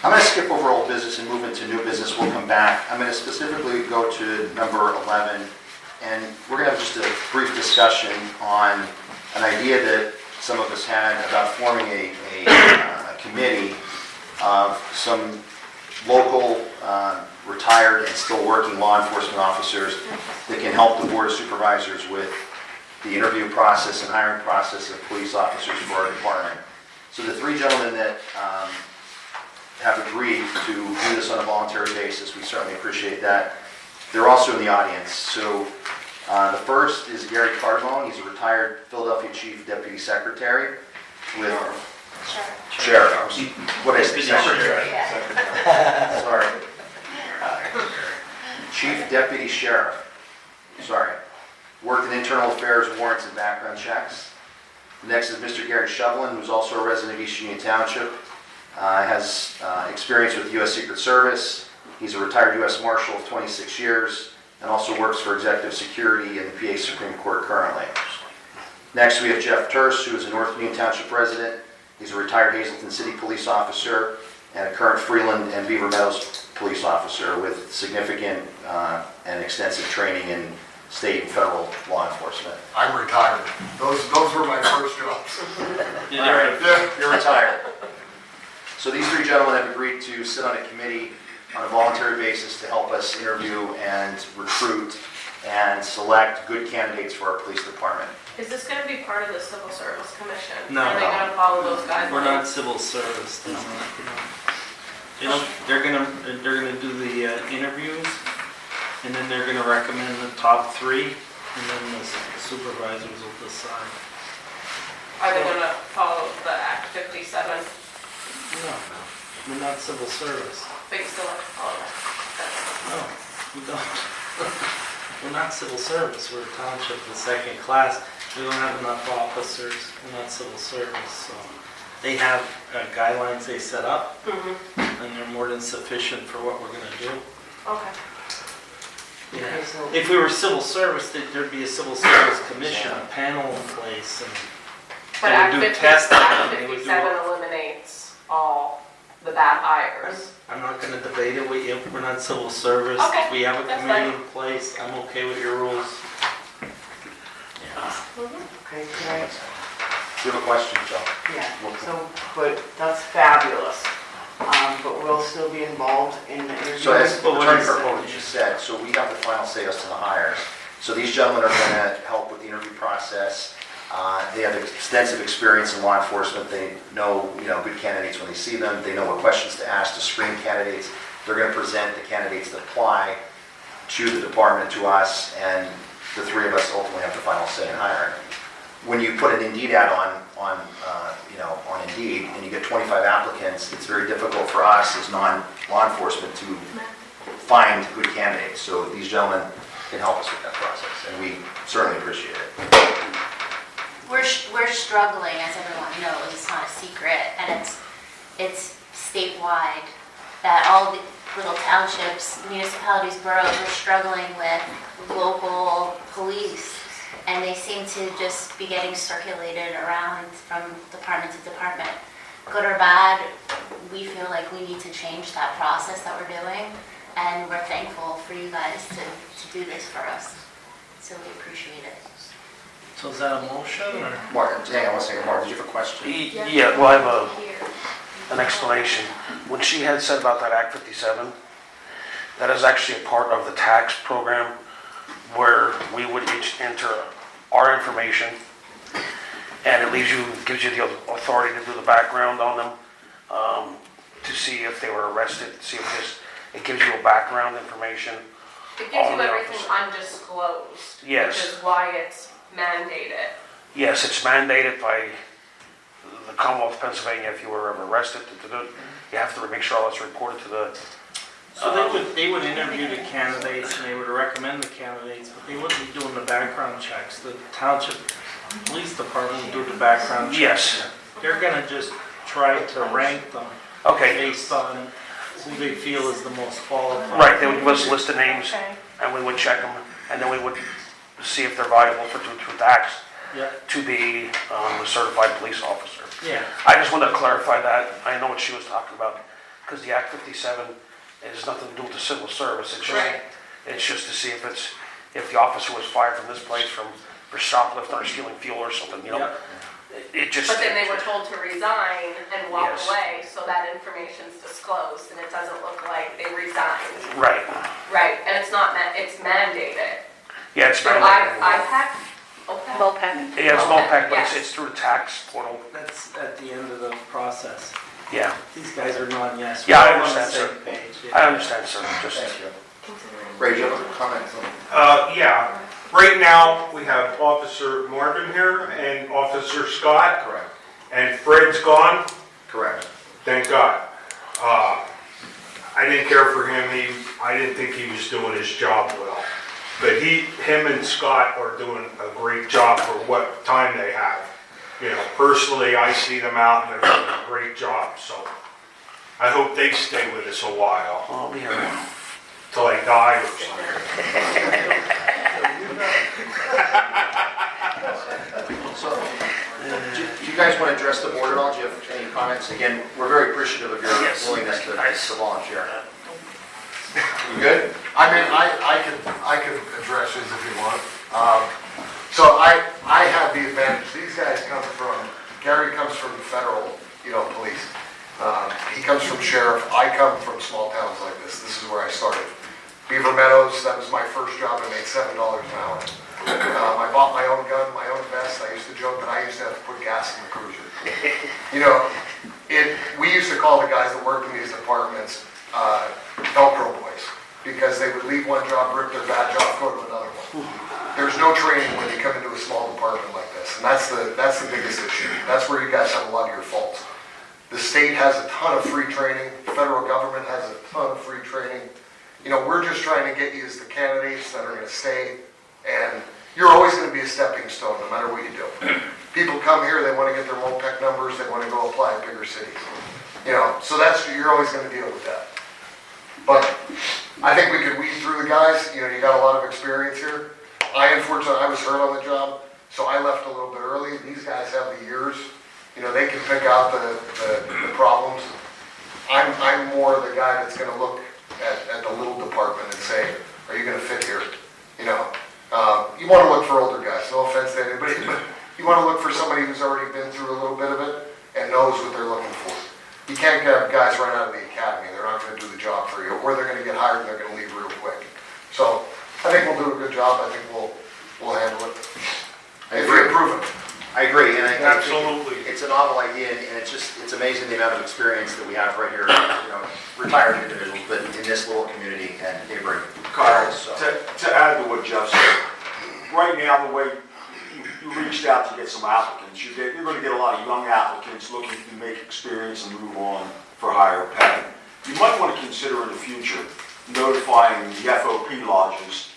I'm going to skip over old business and move into new business. We'll come back. I'm going to specifically go to number 11, and we're going to have just a brief discussion on an idea that some of us had about forming a committee of some local retired and still working law enforcement officers that can help the Board of Supervisors with the interview process and hiring process of police officers for our department. So the 3 gentlemen that have agreed to do this on a voluntary basis, we certainly appreciate that. They're also in the audience. So the first is Gary Cardamone. He's a retired Philadelphia Chief Deputy Secretary with Sheriff. What did I say? Secretary. Sorry. Chief Deputy Sheriff. Sorry. Worked in internal affairs, warrants, and background checks. Next is Mr. Gary Shovelin, who's also a resident of East Union Township. Has experience with U.S. Secret Service. He's a retired U.S. Marshal of 26 years and also works for Executive Security in the PA Supreme Court currently. Next, we have Jeff Turse, who is a North Union Township resident. He's a retired Hazleton City police officer and a current Freeland and Beaver Meadows police officer with significant and extensive training in state and federal law enforcement. I'm retired. Those were my first jobs. All right, you're retired. So these three gentlemen have agreed to sit on a committee on a voluntary basis to help us interview and recruit and select good candidates for our police department. Is this gonna be part of the Civil Service Commission? No. Are they gonna follow those guidelines? We're not civil service. They're gonna do the interviews, and then they're gonna recommend the top three, and then the supervisors will decide. Are they gonna follow the Act 57? No, we're not civil service. But you still have to follow that. No, we don't. We're not civil service. We're a township, the second class. We don't have enough officers. We're not civil service, so they have guidelines they set up, and they're more than sufficient for what we're gonna do. Okay. Okay, so If we were civil service, there'd be a civil service commission, a panel in place, and But They Act would do 50 testing, Act they would do 57 eliminates all the bad hires. I'm not gonna debate it with you. We're not civil service. Okay, We have a that's committee in place. I'm okay with your rules. okay, could I, Do you have a question, Joe? yeah, so, but that's fabulous. But we'll still be involved in the interview. So as But what Attorney is- Carpoli just said, so we have the final say as to the hires. So these gentlemen are going to help with the interview process. They have extensive experience in law enforcement. They know, good candidates when they see them. They know what questions to ask to screen candidates. They're going to present the candidates that apply to the department, to us, and the three of us ultimately have the final say in hiring. When you put an Indeed ad on Indeed, and you get 25 applicants, it's very difficult for us as non-law enforcement to find good candidates. So these gentlemen can help us with that process, and we certainly appreciate it. We're struggling, as everyone knows, it's not a secret, and it's statewide, that all the little townships, municipalities, boroughs are struggling with local police, and they seem to just be getting circulated around from department to department. Good or bad, we feel like we need to change that process that we're doing, and we're thankful for you guys to do this for us, so we appreciate it. So is that a motion, or? Mark, hang on one second. Mark, did you have a question? Yeah, well, I have an explanation. When she had said about that Act 57, that is actually a part of the tax program where we would each enter our information, and it gives you the authority to do the background on them, to see if they were arrested, to see if it gives you a background information. It gives All you the everything officers. undisclosed. Yes. Which is why it's mandated. Yes, it's mandated by the Commonwealth of Pennsylvania. If you were ever arrested, you have to make sure all that's reported to the. So they would interview the candidates, and they would recommend the candidates, but they wouldn't be doing the background checks. The township police department would do the background checks. Yes. They're gonna just try to rank them Okay. based on who they feel is the most qualified. Right. They would give us a list of names, Okay. and we would check them, and then we would see if they're viable for tax Yeah, to be a certified police officer. yeah. I just wanted to clarify that. I know what she was talking about, because the Act 57 has nothing to do with the civil service. It's just to see if the officer was fired from this place for shoplifting or stealing fuel or something, Yeah. It just. But then they were told to resign and walk Yes. away, so that information's disclosed, and it doesn't look like they resigned. Right. Right, and it's not, it's mandated. Yeah, it's Through mandated. IPAC? OPEC? Yeah, it's MOPEC, but Yes. it's through the tax portal. That's at the end of the process. Yeah, These guys are non-yes. Yeah, I We're all on the understand, same page, yeah. I understand, sir. Just. Thank you. Ray, do you have a comment? Yeah, right now, we have Officer Marvin here and Officer Scott, Correct. and Fred's gone, Correct. thank God. I didn't care for him, I didn't think he was doing his job well. But him and Scott are doing a great job for what time they have. Personally, I see them out and they're doing a great job, so I hope they stay with us a while, I'll be here. till I die or something. So, do you guys want to address the board at all? Do you have any comments? Again, we're very appreciative of your Yes. willingness to volunteer. You good? I mean, I can address these if you want. So I have the advantage, these guys come from, Gary comes from the federal, police. He comes from sheriff, I come from small towns like this. This is where I started. Beaver Meadows, that was my first job, I made $7 an hour. I bought my own gun, my own vest. I used to joke that I used to have to put gas in the cruiser. We used to call the guys that worked in these departments Velcro boys, because they would leave one job, rip their badge off, go to another one. There's no training when you come into a small department like this, and that's the biggest issue. That's where you guys have a lot of your faults. The state has a ton of free training. The federal government has a ton of free training. We're just trying to get you as the candidates that are going to stay, and you're always going to be a stepping stone no matter what you do. People come here, they want to get their MOPEC numbers, they want to go apply in bigger cities. So you're always going to deal with that. But I think we could weed through the guys. You got a lot of experience here. Unfortunately, I was hurt on the job, so I left a little bit early. These guys have the years. They can pick out the problems. I'm more the guy that's going to look at the little department and say, are you going to fit here? You want to look for older guys. No offense to anybody, but you want to look for somebody who's already been through a little bit of it and knows what they're looking for. You can't get guys right out of the academy. They're not going to do the job for you, or they're going to get hired and they're going to leave real quick. So I think we'll do a good job. I think we'll handle it. If we approve it. I agree, and I think Absolutely. it's a novel idea, and it's amazing the amount of experience that we have right here, retired individuals, but in this little community and neighboring. Kyle, So, to add to what Jeff said, right now, the way you reached out to get some applicants, you're going to get a lot of young applicants looking to make experience and move on for higher pay. You might want to consider in the future notifying the FOP lodges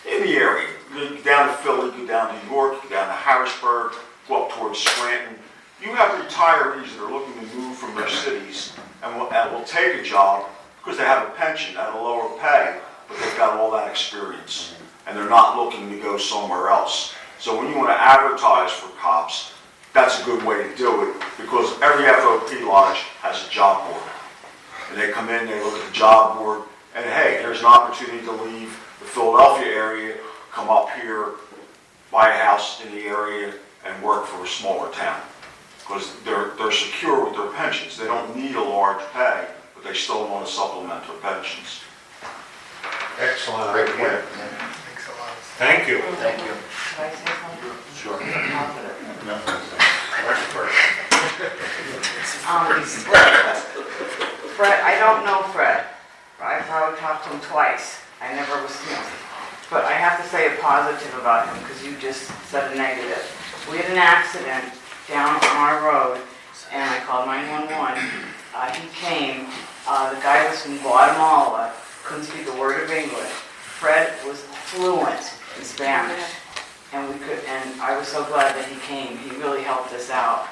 in the area. Go down to Philly, go down to New York, go down to Harrisburg, go up towards Scranton. You have retirees that are looking to move from their cities and will take a job because they have a pension at a lower pay, but they've got all that experience, and they're not looking to go somewhere else. So when you want to advertise for cops, that's a good way to do it, because every FOP lodge has a job board. And they come in, they look at the job board, and hey, there's an opportunity to leave the Philadelphia area, come up here, buy a house in the area, and work for a smaller town. Because they're secure with their pensions. They don't need a large pay, but they still want to supplement their pensions. Excellent Great idea. point. Thank you. Thank you. Can I say something? Sure. Positive. No. Fred, I don't know Fred. I probably talked to him twice. I never was, but I have to say a positive about him, because you just said a negative. We had an accident down on our road, and I called 911. He came. The guy was from Guatemala, couldn't speak a word of English. Fred was fluent in Spanish, and I was so glad that he came. He really helped us out.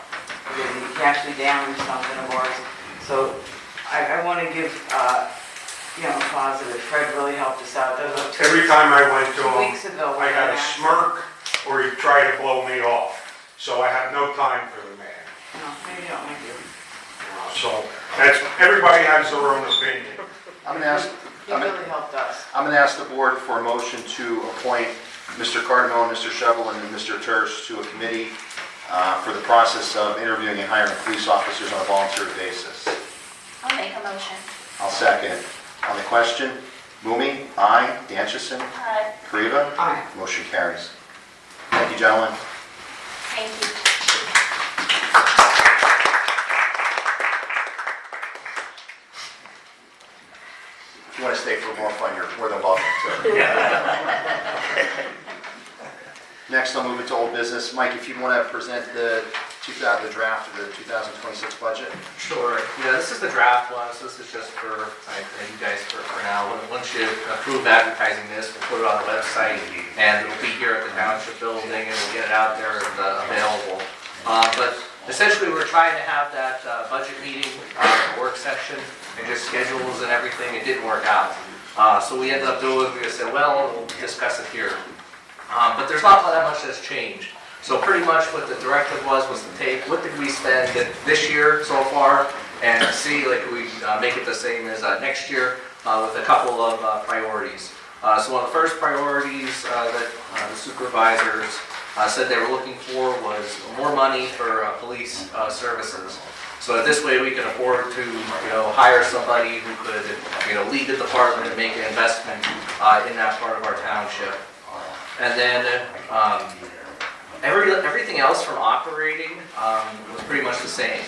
He actually damaged something of ours. So I want to give positive. Fred really helped us out. That was Every time I went to 2 him, weeks ago. I got a smirk or he tried to blow me off. So I have no time for the man. No, maybe you don't like you. So everybody has their own opinion. I'm going to ask. He really helped us. I'm going to ask the board for a motion to appoint Mr. Cardinal, Mr. Shovelin, and Mr. Tersh to a committee for the process of interviewing and hiring police officers on a voluntary basis. I'll make a motion. I'll second. On the question, Boomy, aye. Danchison, Aye. Kariva, Aye. motion carries. Thank you, gentlemen. Thank you. If you want to stay for more fun, you're more than welcome to. Next, I'll move into old business. Mike, if you want to present the draft of the 2026 budget. Sure. Yeah, this is the draft one, so this is just for you guys for now. Once you approve advertising this, we'll put it on the website, and it'll be here at the township building, and we'll get it out there available. But essentially, we're trying to have that budget meeting, work session, and just schedules and everything. It didn't work out. So we ended up doing, we just said, well, we'll discuss it here. But there's not that much that's changed. So pretty much what the directive was to take what did we spend this year so far and see like we make it the same as next year. with a couple of priorities. So one of the first priorities that the supervisors said they were looking for was more money for police services. So that this way we can afford to, hire somebody who could, lead the department and make an investment in that part of our township. And then everything else from operating was pretty much the same.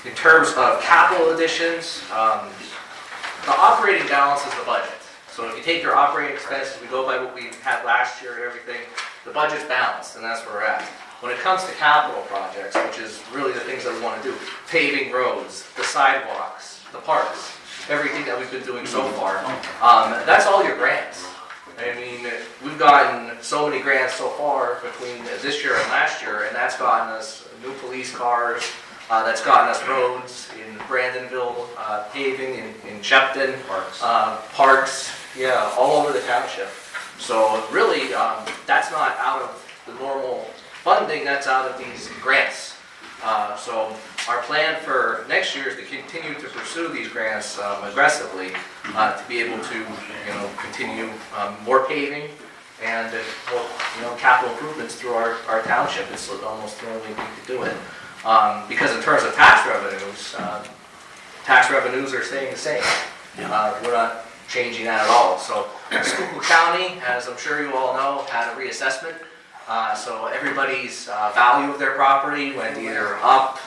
In terms of capital additions, the operating balance is the budget. So if you take your operating expenses, we go by what we had last year and everything, the budget's balanced, and that's where we're at. When it comes to capital projects, which is really the things that we want to do, paving roads, the sidewalks, the parks, everything that we've been doing so far, that's all your grants. I mean, we've gotten so many grants so far between this year and last year, and that's gotten us new police cars, that's gotten us roads in Brandonville, paving in Shepton, parks, yeah, all over the township. So really, that's not out of the normal funding, that's out of these grants. So our plan for next year is to continue to pursue these grants aggressively, to be able to, continue more paving and more, capital improvements through our township. It's almost the only way to do it. Because in terms of tax revenues are staying the same. We're not changing that at all. So Schuylkill County, as I'm sure you all know, had a reassessment. So everybody's value of their property went either up.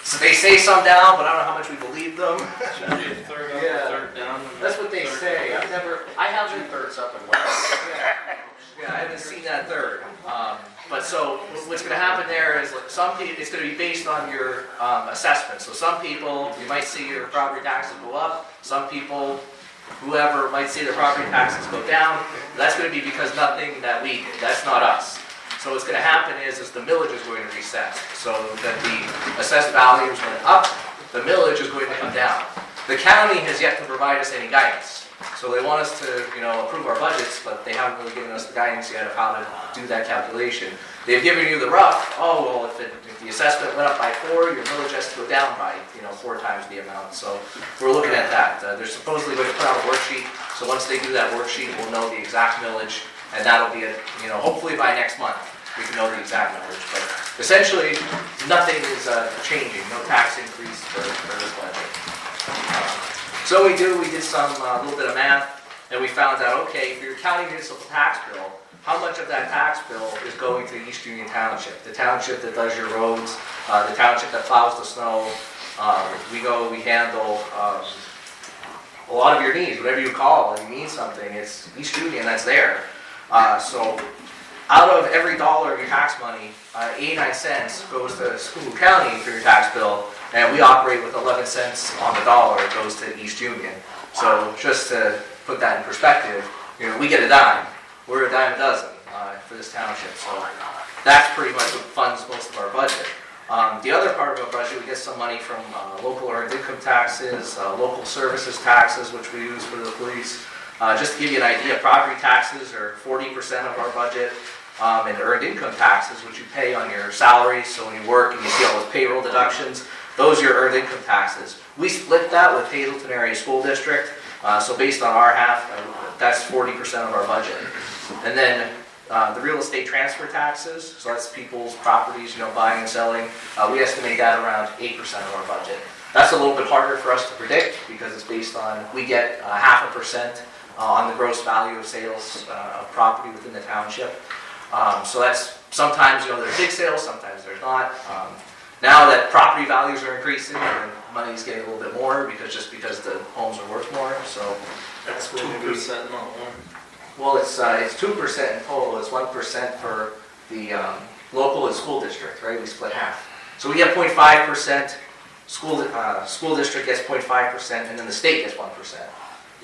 So they say some down, but I don't know how much we believe them. Third up, third down. That's what they say. I haven't. Two-thirds up and west. Yeah, I haven't seen that third. But so what's going to happen there is some people, it's going to be based on your assessment. So some people, you might see your property taxes go up. Some people, whoever, might see their property taxes go down. That's going to be because nothing that we did. That's not us. So what's going to happen is the millage is going to reset. So that the assessed values went up, the millage is going to come down. The county has yet to provide us any guidance. So they want us to, approve our budgets, but they haven't really given us the guidance yet of how to do that calculation. They've given you the rough, if the assessment went up by 4, your millage has to go down by, 4 times the amount. So we're looking at that. They're supposedly going to put out a worksheet. So once they do that worksheet, we'll know the exact millage, and that'll be, hopefully by next month, we can know the exact millage. But essentially, nothing is changing, no tax increase for this budget. So we did some little bit of math, and we found out, okay, for your county municipal tax bill, how much of that tax bill is going to East Union Township? The township that does your roads, the township that plows the snow. We handle a lot of your needs, whatever you call, and you need something, it's East Union that's there. So out of every dollar of your tax money, 89 cents goes to Schuylkill County for your tax bill, and we operate with 11 cents on the dollar. It goes to East Union. So just to put that in perspective, we get a dime. We're a dime a dozen for this township. So that's pretty much what funds most of our budget. The other part of our budget, we get some money from local earned income taxes, local services taxes, which we use for the police. Just to give you an idea, property taxes are 40% of our budget. And earned income taxes, which you pay on your salaries, so when you work and you see all those payroll deductions, those are your earned income taxes. We split that with Hazleton Area School District, so based on our half, that's 40% of our budget. And then the real estate transfer taxes, so that's people's properties, buying and selling, we estimate that around 8% of our budget. That's a little bit harder for us to predict because it's based on, we get 0.5% on the gross value of sales of property within the township. So that's, sometimes, there's big sales, sometimes there's not. Now that property values are increasing, the money's getting a little bit more because the homes are worth more, so. That's 2%, not 1. Well, it's 2% in total, it's 1% for the local and school district, right? We split half. So we get 0.5%, school district gets 0.5%, and then the state gets 1%,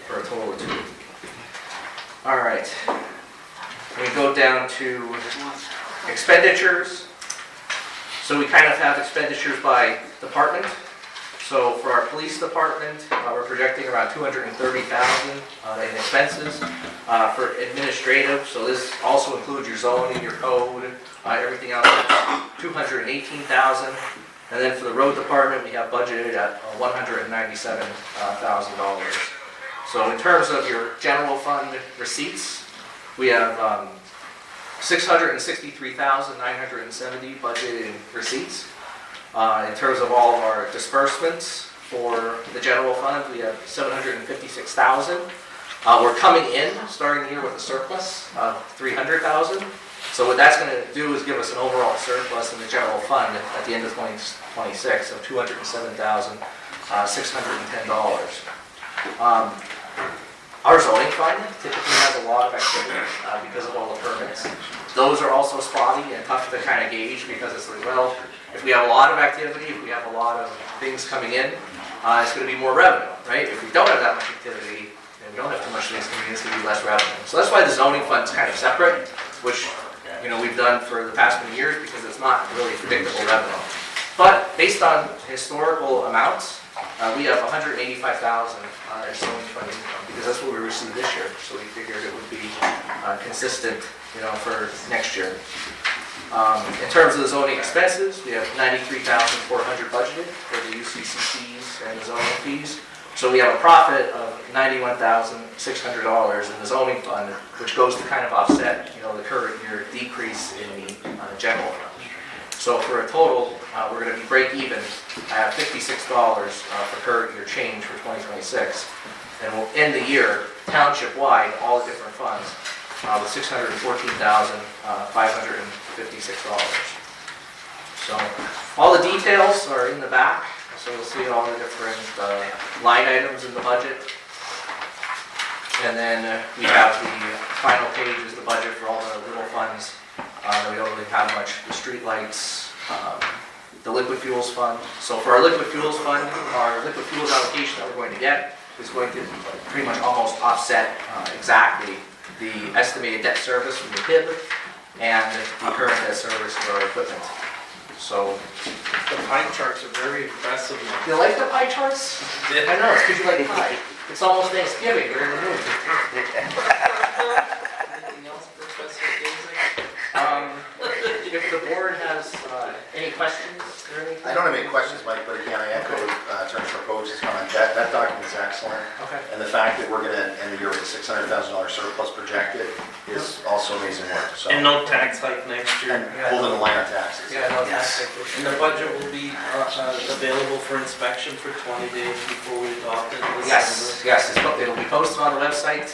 for a total of 2. All right. We go down to expenditures. So we kind of have expenditures by department. So for our police department, we're projecting around $230,000 in expenses. For administrative, so this also includes your zoning, your code, everything else, $218,000. And then for the road department, we have budgeted at $197,000. So in terms of your general fund receipts, we have $663,970 budgeted in receipts. In terms of all of our disbursements for the general fund, we have $756,000. We're coming in, starting the year with a surplus of $300,000. So what that's going to do is give us an overall surplus in the general fund at the end of 2026 of $207,610. Our zoning fund typically has a lot of activity because of all the permits. Those are also spotty and tough to kind of gauge because it's like, well, if we have a lot of activity, if we have a lot of things coming in, it's going to be more revenue, right? If we don't have that much activity and we don't have too much things coming in, it's going to be less revenue. So that's why the zoning fund's kind of separate, which we've done for the past few years because it's not really predictable revenue. But based on historical amounts, we have $185,000 in zoning fund income because that's what we received this year. So we figured it would be consistent, for next year. In terms of the zoning expenses, we have $93,400 budgeted for the UCCCs and the zoning fees. So we have a profit of $91,600 in the zoning fund, which goes to kind of offset, the current year decrease in the general fund. So for a total, we're going to be break even at $56 for current year change for 2026. And we'll end the year township-wide, all the different funds, with $614,556. So all the details are in the back. So you'll see all the different line items in the budget. And then we have the final page is the budget for all the little funds that we don't really have much. The street lights, the liquid fuels fund. So for our liquid fuels fund, our liquid fuels allocation that we're going to get is going to pretty much almost offset exactly the estimated debt service from the PIB and the current debt service for our equipment. So The pie charts are very impressive. you like the pie charts? I know, it's because you like pie. It's almost Thanksgiving, you're in the mood. Anything else, Professor Gaising? If the board has any questions or anything? I don't have any questions, Mike, but again, I echo Attorney Propos's comment. That document's excellent. Okay. And the fact that we're going to end the year with a $600,000 surplus projected is also amazing work. So, And no tax hike next year. and holding the line on taxes. Yeah, no, Yes. that's And the budget will be available for inspection for 20 days before we adopt it in Yes, December. it'll be posted on the website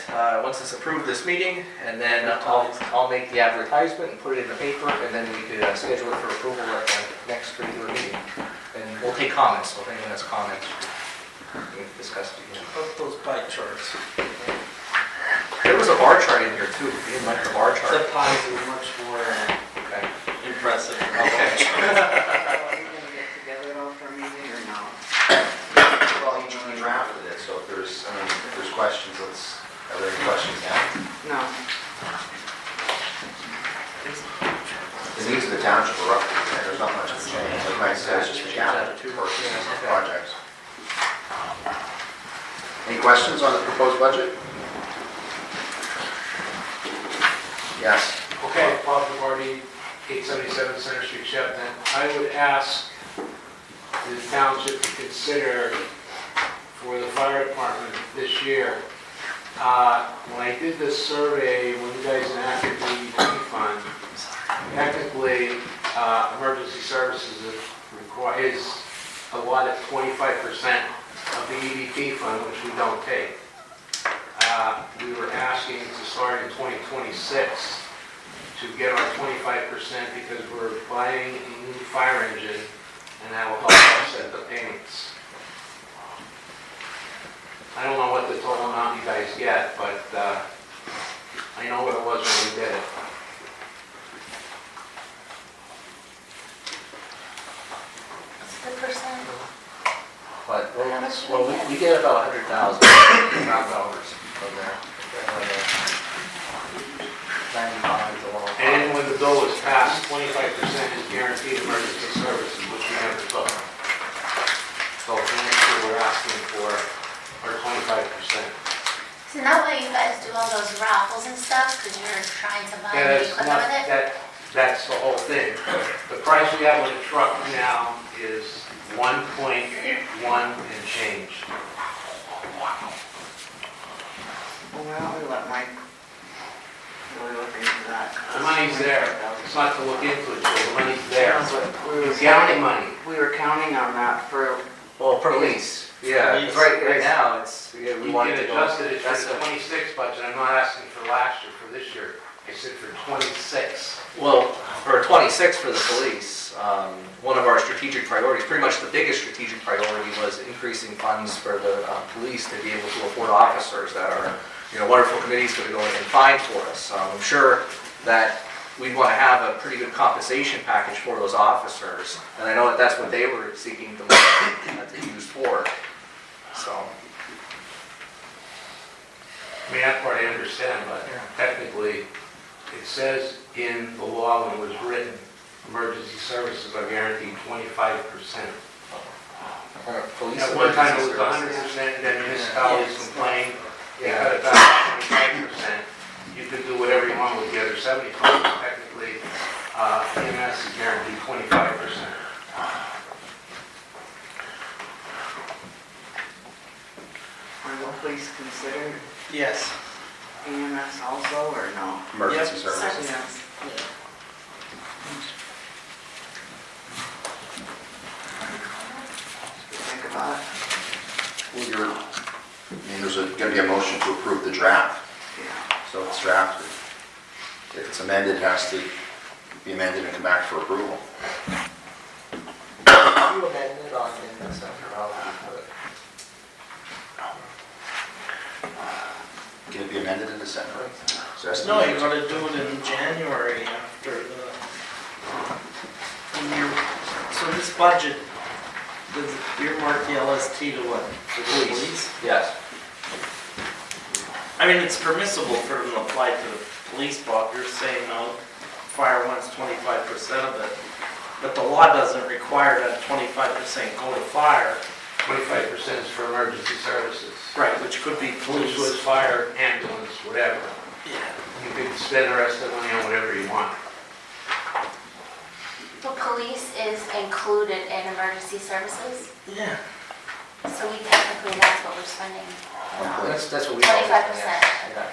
once it's approved this meeting, and then I'll make the advertisement and put it in the paper, and then we could schedule it for approval at the next regular meeting. And we'll take comments, so if anyone has comments, we can discuss it again. Of those pie charts. There was a bar chart in here too, you didn't like the bar chart? The pies are much more Okay. impressive. Okay. Are we gonna get together after our meeting or not? Well, he drafted it, so if there's questions, are there any questions now? No. The needs of the township are roughly, there's not much to change. Like Mike said, it's just a capital purposes of projects. Any questions on the proposed budget? Yes. Okay, Bob Duarte, 877 Center Street, Shepton. I would ask the township to consider for the fire department this year, when I did this survey, when you guys enacted the EUT fund, technically, emergency services is allotted 25% of the EUT fund, which we don't take. We were asking to start in 2026 to get our 25% because we're buying a new fire engine and that will help offset the payments. I don't know what the total amount you guys get, but I know what it was when we did it. What's the percent? But, well, we get about 100,000 round dollars from there. 95 is a long time. And when the bill was passed, 25% is guaranteed emergency services, which we never took. So for next year, we're asking for our 25%. Isn't that why you guys do all those raffles and stuff? Because you're trying to buy new equipment with it? That's the whole thing. The price we have on the truck now is 1.1 and change. Well, we let Mike really look into that. The money's there. It's not to look into it, Joe. The money's there. That's what we were It's counting money. We were counting on that for, Well, police, yeah, 'cause right now, it's, yeah, we You wanted can to go. adjust it for That's the a- 26 budget. I'm not asking for last year, for this year. I said for 26. Well, for 26 for the police, one of our strategic priorities, pretty much the biggest strategic priority was increasing funds for the police to be able to afford officers that are, wonderful committees going to go in and find for us. I'm sure that we want to have a pretty good compensation package for those officers, and I know that that's what they were seeking the money to use for. So, I mean, that part I understand, but technically, it says in the law when it was written, emergency services are guaranteed 25%. police. At one time it was 100%, and then municipalities complained, they cut it back to 25%. You could do whatever you want with the other 75%. Technically, EMS is guaranteed 25%. are the police considered Yes. EMS also, or no? Emergency Yep. services. Yes. Think about it. Well, there's going to be a motion to approve the draft, Yeah. so it's drafted. If it's amended, it has to be amended and come back for approval. You amended on in the center, how do you put it? Can it be amended in December? So that's No, you gotta do it in January after the, so this budget, does it earmark the LST to what? The police? Yes. I mean, it's permissible for them to apply to the police, Bob, you're saying no, fire wants 25% of it, but the law doesn't require that 25% go to fire. 25% is for emergency services. Right, which could be Police was police. fire, ambulance, whatever. Yeah. You can spend the rest of the money on whatever you want. The police is included in emergency services, Yeah. so we technically, that's what we're spending. That's what we. 25%. Yeah.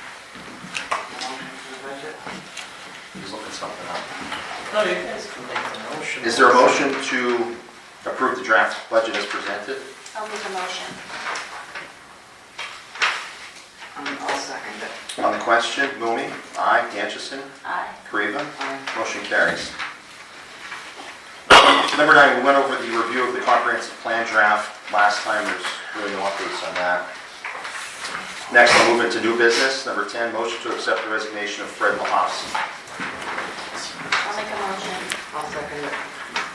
Motion for the budget? He's looking something up. No, you guys can make the motion. Is there a motion to approve the draft budget as presented? I'll make a motion. I'll second it. On the question, Mumi, aye. Danchison, Aye. Kariva, Aye. motion carries. Number 9, we went over the review of the comprehensive plan draft last time. There's really no updates on that. Next, I'll move into new business. Number 10, motion to accept the resignation of Fred Mahofsky. I'll make a motion. I'll second it.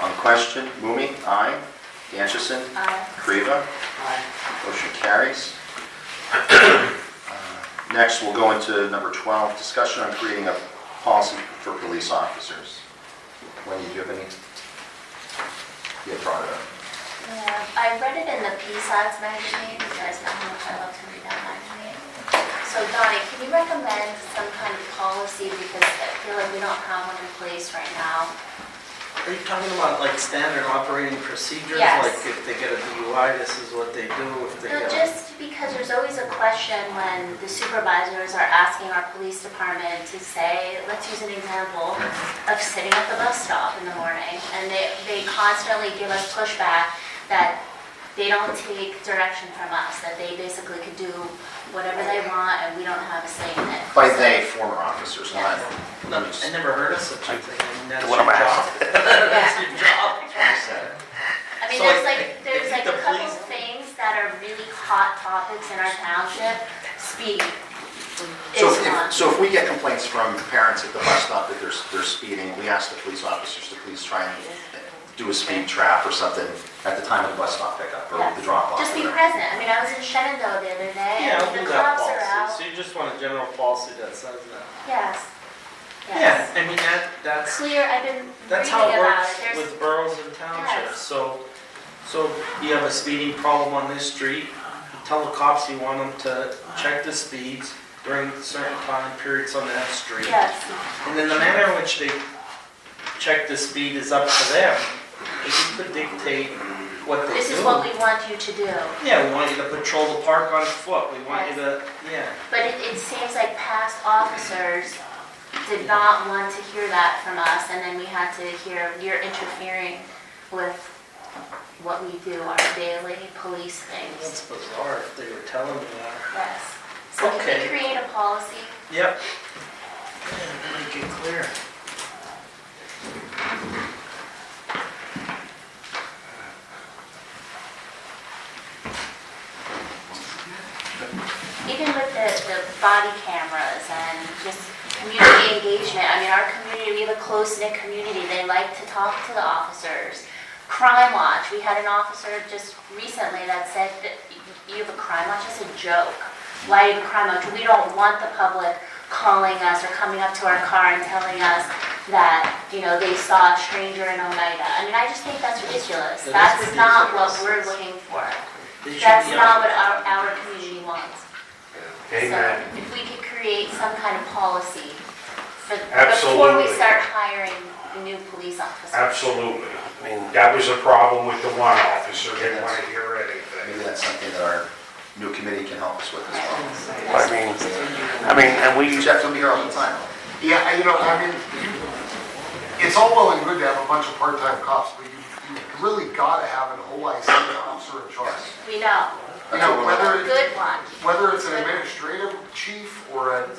On the question, Mumi, aye. Danchison, Aye. Kariva, Aye. motion carries. Next, we'll go into number 12, discussion on creating a policy for police officers. Wendy, do you have any? You brought it up. Yeah, I read it in the PSATS magazine. You guys know how much I love to read that magazine. So Donnie, can you recommend some kind of policy, because I feel like we don't have one in place right now? Are you talking about like standard operating procedures? Yes. Like if they get a DUI, this is what they do, if they No, get... just because there's always a question when the supervisors are asking our police department to say, let's use an example of sitting at the bus stop in the morning, and they constantly give us pushback that they don't take direction from us, that they basically could do whatever they want and we don't have a say in it. By they, former officers, not Yes. none of us. I never heard of such a thing. I mean, that's What am your I job. That's your job. I mean, So there's I like think a the couple police- things that are really hot topics in our township. Speeding So is one. if we get complaints from parents at the bus stop that they're speeding, we ask the police officers to please try and do a speed trap or something at the time of the bus stop pickup or Yes. the drop off. Just be present. I mean, I was in Shenandoah the other day, Yeah, and I'll do the that cops are out. policy. So you just want a general policy that says that? Yes. Yeah, Yes. I mean, that's Clear, I've been That's reading how it about works it. There's, with boroughs and townships. Yes. So you have a speeding problem on this street, tell the cops you want them to check the speeds during certain time periods on that street. Yes. And then the manner in which they check the speed is up to them. They could dictate what they do. This is what we want you to do. Yeah, we want you to patrol the park on foot. We want you to, yeah. But it seems like past officers did not want to hear that from us, and then we had to hear you're interfering with what we do, our daily police things. That's bizarre if they were telling me that. Yes. So can Okay. we create a policy? Yep. Make it clear. Even with the body cameras and just community engagement, I mean, our community, we have a close-knit community. They like to talk to the officers. Crime Watch, we had an officer just recently that said that you have a crime watch. It's a joke. Why do you have a crime watch? We don't want the public calling us or coming up to our car and telling us that, they saw a stranger in Oneida. I mean, I just think that's ridiculous. That is That's not what ridiculous. we're looking for. They should That's be not on- what our community wants. Amen. So if we could create some kind of policy before we Absolutely. start hiring new police officers. Absolutely. I mean, That was a problem with the one officer, didn't want to hear anything. Maybe that's something that our new committee can help us with as well. I mean, and we, Jeff, you'll be here all the time. Yeah, it's all well and good to have a bunch of part-time cops, but you really gotta have an OIC officer in charge. We know. Whether Good one. it's an administrative chief or an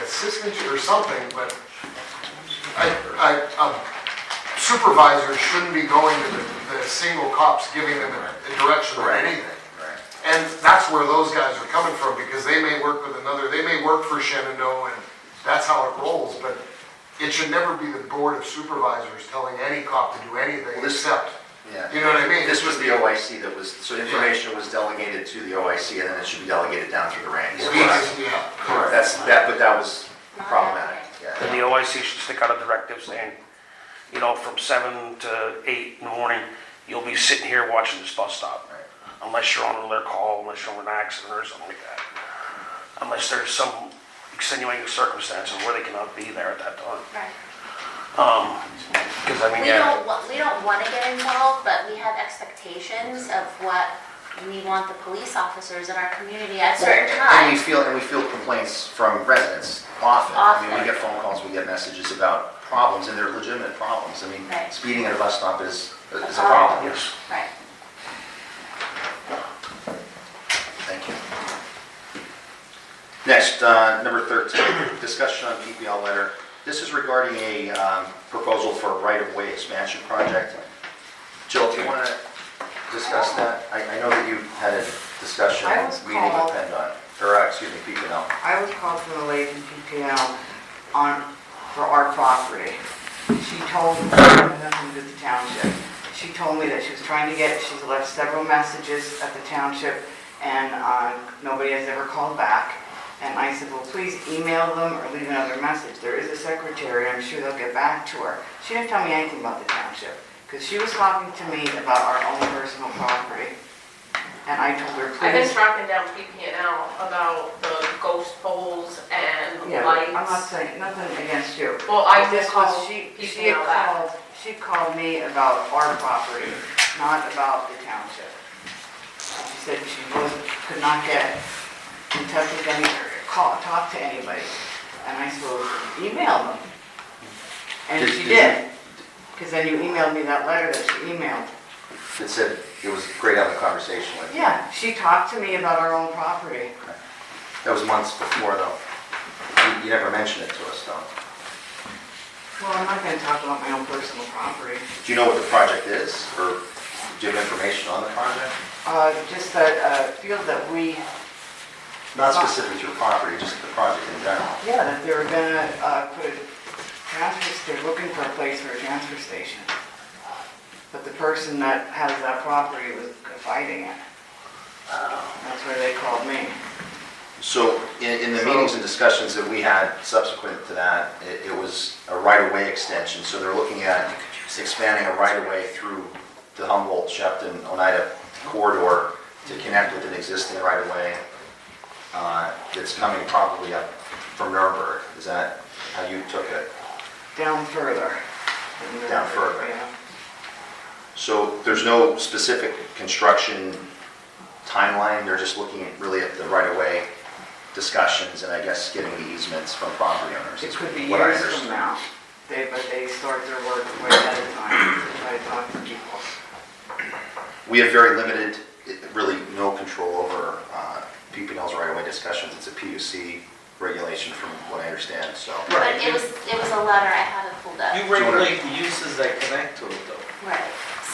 assistant or something, but a supervisor shouldn't be going to the single cops giving them a direction or anything. Right. And that's where those guys are coming from, because they may work with another, they may work for Shenandoah, and that's how it rolls, but it should never be the board of supervisors telling any cop to do anything Well, this- except, Yeah. you know what I mean? This was the OIC that was, so information was delegated to the OIC and then it should be delegated down through the ranks. Yeah, correct. But that was problematic, yeah. and the OIC should stick out a directive saying, from 7 to 8 in the morning, you'll be sitting here watching this bus stop. Right. Unless you're on an alert call, unless you're on an accident or something like that. Unless there's some extenuating circumstances where they cannot be there at that time. Right. Because I mean, We don't want to get involved, but we have expectations of what we want the police officers in our community at certain And we times. feel complaints from residents often. I mean, we Often. get phone calls, we get messages about problems and they're legitimate problems. I mean, Right. speeding at a bus stop is a problem. yes. Right. Thank you. Next, number 13, discussion on PPL letter. This is regarding a proposal for a right-of-way expansion project. Jill, do you want to discuss that? I know that you had a discussion, I was meeting with called- PennDOT, or PPL. I was called from the lady from PPL for our property. She told me, nothing to do with the township. She told me that she was trying to she's left several messages at the township and nobody has ever called back. And I said, well, please email them or leave another message. There is a secretary, I'm sure they'll get back to her. She didn't tell me anything about the township, because she was talking to me about our own personal property. And I told her, I've been please. tracking down PP&L about the ghost poles and Yeah, lights. I'm not saying, nothing against you. Well, I will This call was, she PP&L had back. she called me about our property, not about the township. She said she could not get in touch with any, talk to anybody. And I said, well, email them. And she did. Because then you emailed me that letter that she emailed. It said it was great having a conversation with you. Yeah, she talked to me about our own property. That was months before, though. You never mentioned it to us, though. Well, I'm not gonna talk about my own personal property. Do you know what the project is, or do you have information on the project? Just that, field that we, Not specific to your property, just the project in general. yeah, that they were gonna, put a they're looking for a place for a transfer station. But the person that has that property was fighting it. That's where they called me. So in the meetings and discussions that we had subsequent to that, it was a right-of-way extension. So they're looking at expanding a right-of-way through the Humboldt, Shepton, Oneida corridor to connect with an existing right-of-way that's coming probably up from Nuremberg. Is that how you took it? Down further. Down further. Yeah. So there's no specific construction timeline, they're just looking at really at the right-of-way discussions and I guess getting the easements from property owners. It is could be what I years from understood. now, but they start their work way ahead of time, if I talk to people. We have very limited, really no control over PP&L's right-of-way discussions. It's a PUC regulation from what I understand, so. But it was a letter, I have it pulled up. You regulate the uses that connect to it though. Right.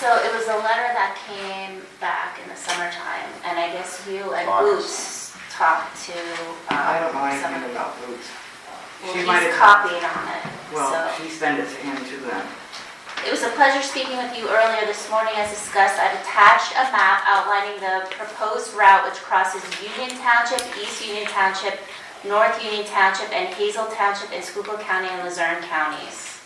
So it was a letter that came back in the summertime, and I guess you and Boots talked to I don't know some anything of about Boots. Well, She might he's have- copied on it. Well, So she sent it to him to them. it was a pleasure speaking with you earlier this morning. As discussed, I've attached a map outlining the proposed route which crosses Union Township, East Union Township, North Union Township, and Hazel Township in Schuylkill County and Luzerne counties.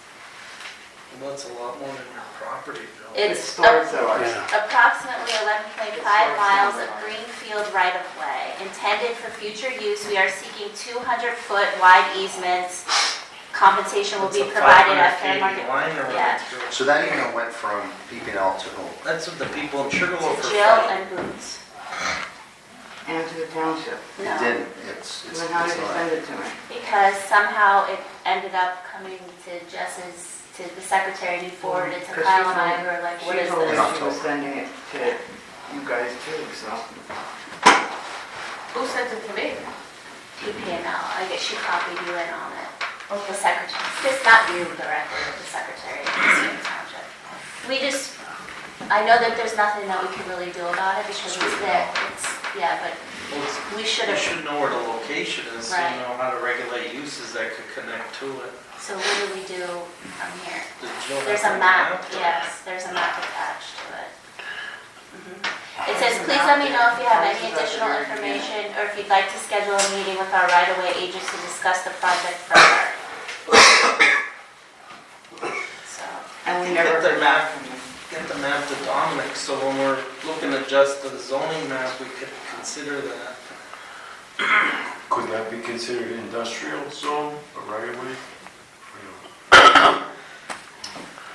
Well, that's a lot more than your property, Bill. It It's starts out. Yeah. approximately 11.5 miles of greenfield right-of-way. Intended for future use, we are seeking 200-foot wide easements. Compensation will be It's a provided at fair 580 market. line or Yeah. what's So that email went from PP&L to whom? That's what the people in Sugarloaf To are Jill fighting. and Boots. And to the township. It No, didn't, it's Then how did you not. send it to me? because somehow it ended up coming to Jess's, to the secretary, and he forwarded it to Because Kyle she and I, told- we were like, what She is told me this? In she was October. sending it to you guys too, so. Who sent it to me? PPNL, I guess she copied you in on it. The secretary, it's not you directly, but the secretary of the same township. We just, I know that there's nothing that we can really do about it because it's there. It's, yeah, but Well, we should You have, should know where the location is, so Right. you know how to regulate uses that could connect to it. so what do we do from here? Did Jill have There's a that map, yes, there's a map attached to it. It says, There's a please map let me there. know if you have This any is at the additional very beginning. information or if you'd like to schedule a meeting with our right-of-way agents to discuss the project further. So, And we Get never the heard map. back from them. Get the map to Dominic, so when we're looking at just the zoning map, we could consider that. Could that be considered industrial zone, a right of way?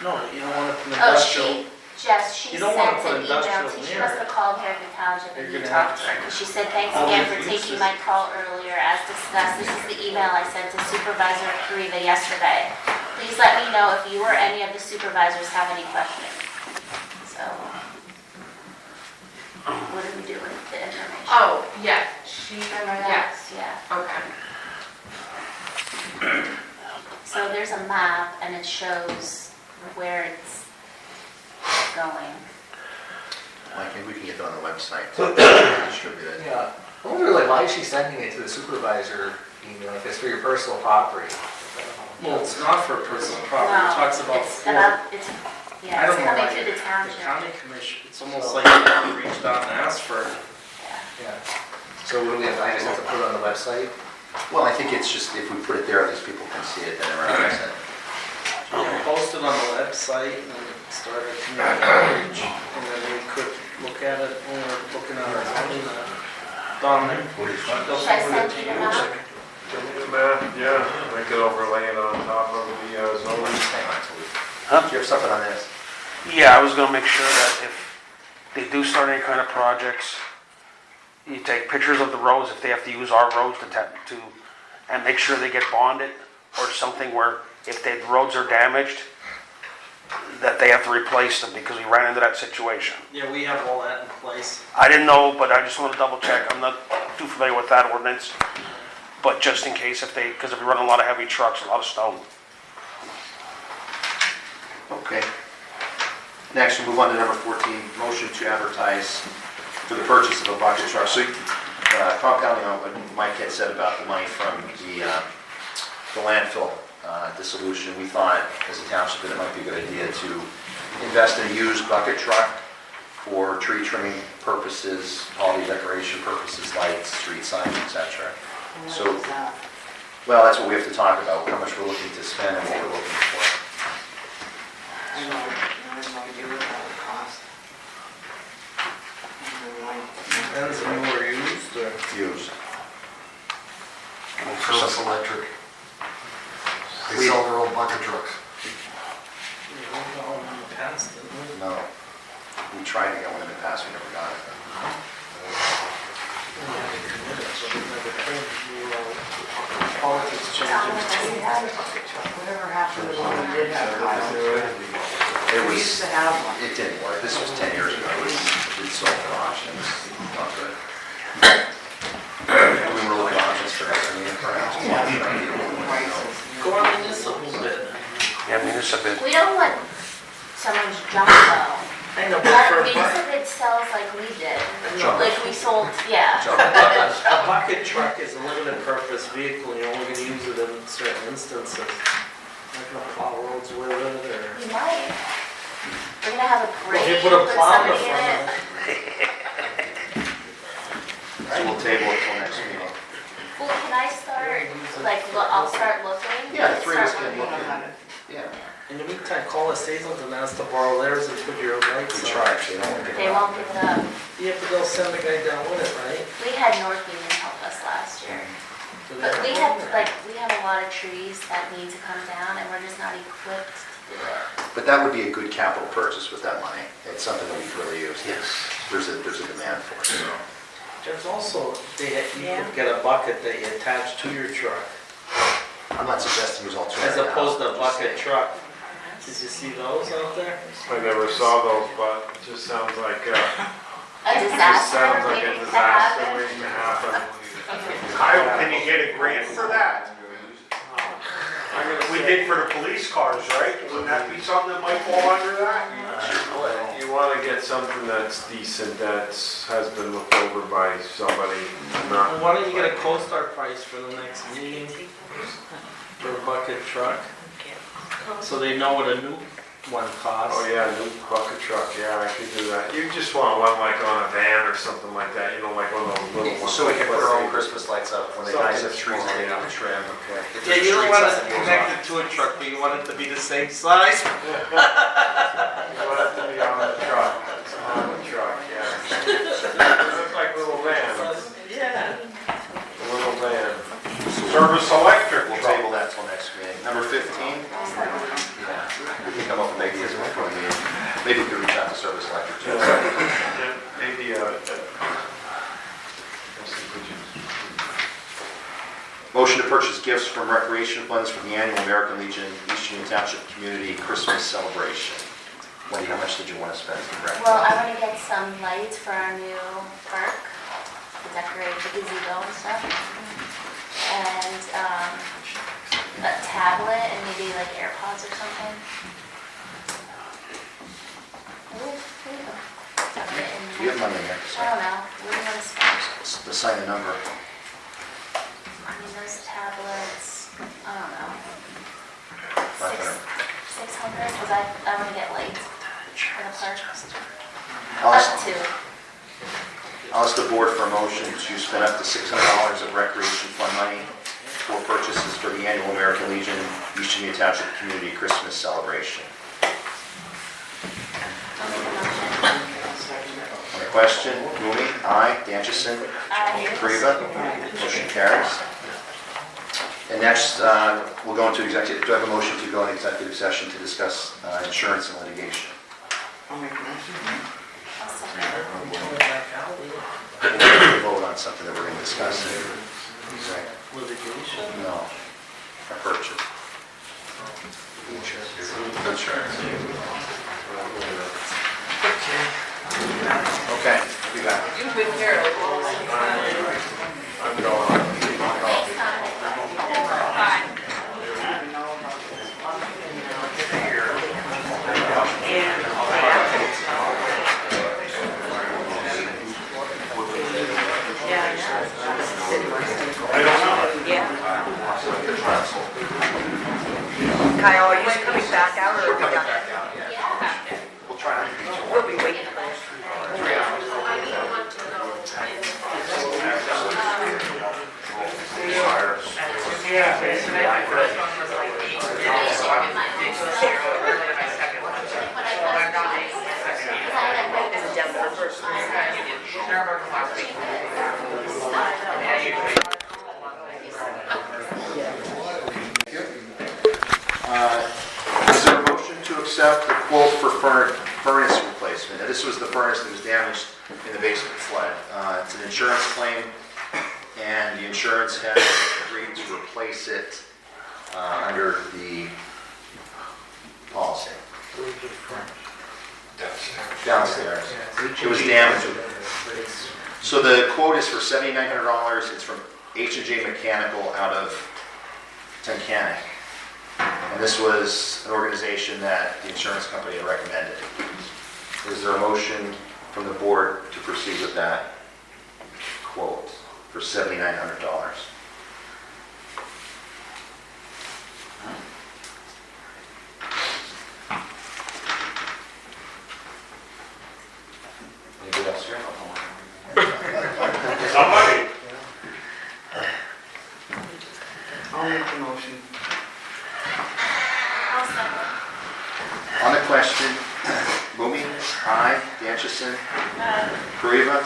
No, you don't want to put oh, industrial. she You don't wanna sent put an email industrial to, she near must it. have called here at the township and You're you gonna talked to her. have 'Cause she said, thanks all again the for taking uses. my call earlier. As discussed, this is the email I sent to Supervisor Kariva yesterday. Please let me know if you or any of the supervisors have any questions. So, what do we do with the information? Oh, yeah, she, Remember that? yes, Yeah. okay. So there's a map and it shows where it's going. Mike, maybe we can get it on the website, distribute it. Yeah, I wonder like why is she sending it to the supervisor email if it's for your personal property? Well, it's not for personal property, No, it talks about. it's about, it's, I yeah, it's don't know coming why through the the township. county commission, it's almost like you reached out and asked for it. Yeah. Yeah. So what do we have, I just have to put it on the website? Well, I think it's just, if we put it there, at least people can see it, then they're interested. Yeah, post it on the website and start a community outreach, and then we could look at it when we're looking at our zoning map. Dominic, they'll Should I forward it send to you you. the map? The map, yeah, I could overlay it on top of the zoning. Hang on till we, Huh? do you have something on this? Yeah, I was gonna make sure that if they do start any kind of projects, you take pictures of the roads, if they have to use our roads to, and make sure they get bonded, or something where if the roads are damaged, that they have to replace them, because we ran into that situation. Yeah, we have all that in place. I didn't know, but I just want to double check, I'm not too familiar with that ordinance, but just in case if they, because if we run a lot of heavy trucks, a lot of stone. Okay. Next, we'll move on to number 14, motion to advertise for the purchase of a bucket truck. So, compounding on what Mike had said about the money from the landfill dissolution, we thought as a township that it might be a good idea to invest in a used bucket truck for tree trimming purposes, holiday decoration purposes, lights, street signs, etc. And So- what is that? Well, that's what we have to talk about, how much we're looking to spend and what we're looking for. I have no idea what that would cost. And then like, Depends on new or used, or? Used. First Electric. They sell their old bucket trucks. No. We tried to get one in the past, we never got it. Politics changing. Whatever happened to the one we did have, Kyle? It We was, used to have one. it didn't work. This was 10 years ago. It sold for options. Not good. We were looking at options for next meeting, perhaps. Go on municipal bid. Yeah, municipal. We don't want someone's junk though. I know, but But for a bucket, municipal bid sells like we did, Junk. like we sold, yeah. a bucket truck is a limited purpose vehicle, you're only gonna use it in certain instances. Not gonna plow roads with it, or. You might. We're gonna have a Well, parade, if you put a put plow in somebody in front of it. So we'll table it till next meeting. Well, can I start, like, I'll start looking? Yeah, the three of us Start can look looking. at it. Yeah, In the meantime, call us Hazelton and ask to borrow theirs and put your lights we on. tried, so they don't want to. They won't give it up. Yeah, but they'll send the guy down with it, right? We had North Union help us last year. Do they But we have have, like, we have a lot of trees that need to come down and we're just not equipped to do it. But that would be a good capital purchase with that money. It's something that we could really use. Yes. There's a demand for it, so. There's also, you could get a bucket that you attach to your truck, I'm not suggesting use alternative. as opposed to a bucket truck. Did you see those out there? I never saw those, but it just sounds like, A it just disaster sounds like waiting a to disaster happen. waiting to happen. Kyle, can you get a grant for that? We did for the police cars, right? Wouldn't that be something that might fall under that? You wanna get something that's decent, has been looked over by somebody, not. Well, why don't you get a CoStar price for the next meeting for a bucket truck? So they know what a new one costs. Oh, yeah, new bucket truck, yeah, I could do that. You just want one like on a van or something like that, you know, like one of those little ones. So we can put our own Christmas lights up when the guys have trees that they need to trim. Yeah, you don't want it connected to a truck, but you want it to be the same size. You want it to be on the truck, it's on the truck, yeah. They look like little vans, Yeah. a little van. Service Electric We'll truck. table that till next meeting. Number 15? Yeah. We can come up with maybe as a before the meeting. Maybe we could reach out to Service Electric too. Yeah, maybe, Motion to purchase gifts from recreation funds for the annual American Legion East Union Township Community Christmas Celebration. Wendy, how much did you want to spend for rec? Well, I want to get some lights for our new park, to decorate the gazebo and stuff. And a tablet and maybe like AirPods or something. Ooh, there you go. Tablet and- Do you have money there? I don't know, what do you want to spend? Assign a number. I mean, those tablets, I don't know. 600, because I want to get lights for the park. I'll ask- Up to. I'll ask the board for a motion to spend up to $600 of recreation fund money for purchases for the annual American Legion East Union Township Community Christmas Celebration. I'll make a motion. On the question, Mooney, aye. Danchison, Aye. Kariba, motion carries. And next, we'll go into executive, do I have a motion to go into executive session to discuss insurance and litigation? I'll make a motion. I'll second. We'll vote on something that we're going to discuss. Litigation? No, a purchase. Insurance. Okay, be back. You've been here a long I'm going. Kyle, are you coming back out or? We're coming back out, yeah. We'll try not to be too long. We'll be waiting for you. Because I had a Is there a motion to accept the quote for furnace replacement? Now, this was the furnace that was damaged in the basement flood. It's an insurance claim, and the insurance has agreed to replace it under the policy. Downstairs. It was damaged. So the quote is for $7,900. It's from H&J Mechanical out of Tunkhannock. And this was an organization that the insurance company had recommended. Is there a motion from the board to proceed with that quote for $7,900? Anybody else here? Somebody. I'll make the motion. I'll second. On the question, Boomy, aye. Danchison, Kariva,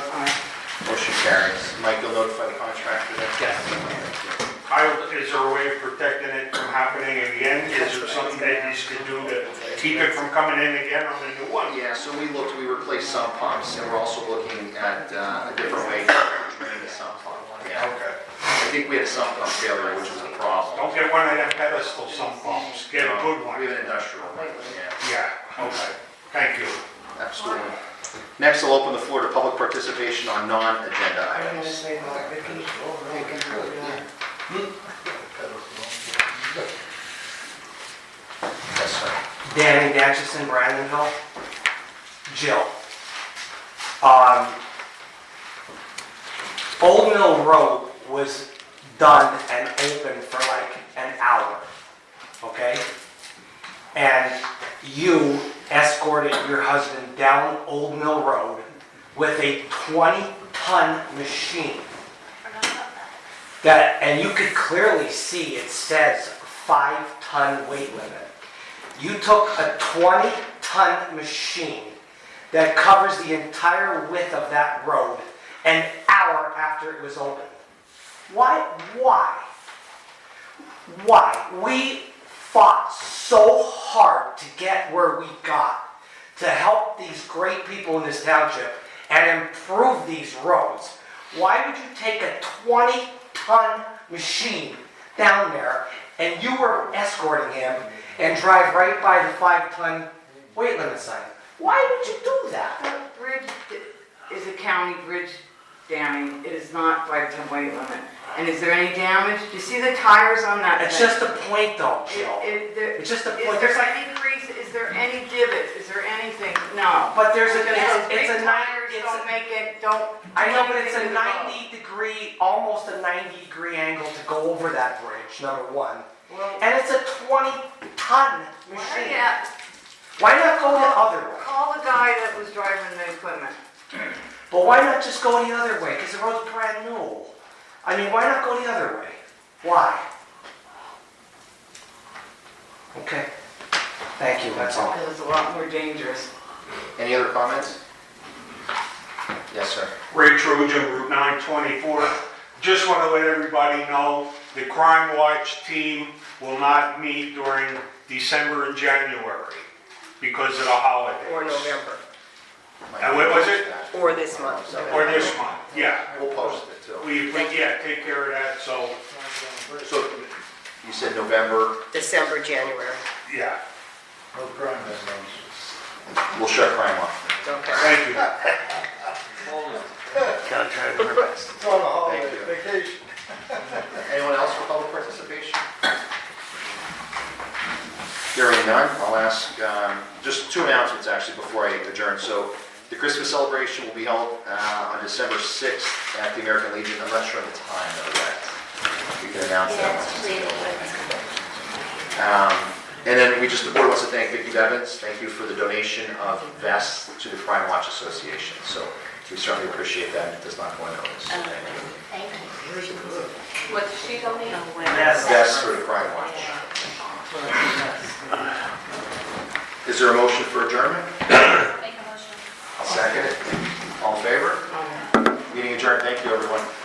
motion carries. Mike, you'll notify the contractor then? Yes. Kyle, is there a way of protecting it from happening again? Is there something that you could do to keep it from coming in again on the new one? Yeah, so we replaced sump pumps, and we're also looking at a different way to drain the sump pump. Yeah. Okay. I think we had a sump pump failure, which was a problem. Don't get one of them pedestal sump pumps, get a good one. We have an industrial one, yeah, Yeah, okay, thank you. absolutely. Next, I'll open the floor to public participation on non-agenda I'm gonna items. say that Vicky, they can help you out. Yes, sir. Danny Danchison, Brandonville. Jill. Old Mill Road was done and open for like an hour, okay? And you escorted your husband down Old Mill Road with a 20-ton machine. Forgot about that. And you could clearly see it says 5-ton weight limit. You took a 20-ton machine that covers the entire width of that road an hour after it was open. Why? We fought so hard to get where we got to help these great people in this township and improve these roads. Why would you take a 20-ton machine down there and you were escorting him and drive right by the 5-ton weight limit sign? Why would you do that? That bridge is a county bridge, Danny. It is not 5-ton weight limit. And is there any damage? Do you see the tires on that It's thing? just a point though, Jill. It's just a Is point. there There's like, any crease? Is there any divot? Is there anything? No. but there's a, Because it's big a tires it's don't a, make it, don't. I know, but it's anything a to the road. 90-degree, almost a 90-degree angle to go over that bridge, number one. Well, And it's a 20-ton why machine. not- Why not go the other way? Call the guy that was driving the equipment. But why not just go the other way? Because the road's brand new. I mean, why not go the other way? Why? Okay. Thank you, that's all. Because it's a lot more dangerous. Any other comments? Yes, sir. Ray Trojan, Route 924. Just want to let everybody know, the Crime Watch team will not meet during December and January because of the holidays. Or November, And what was it? or this month. Or this month, yeah. We'll post it too. Yeah, take care of that, so, So, you said November, December, January. yeah, we'll shut crime off. Okay. thank you. Gotta try to do our best. Thank you. Anyone else for public participation? Hearing none, I'll ask, just two announcements actually before I adjourn. So the Christmas celebration will be held on December 6th at the American Legion. I'm not sure of the time of that. We can announce Yeah, that. it's later, but it's And then the board wants to thank Vicki Bevins. Thank you for the donation of vests to the Crime Watch Association. So we certainly appreciate that, and it does not go unnoticed. Thank you. What did she donate? No way. Yes. Vests for the Crime Watch.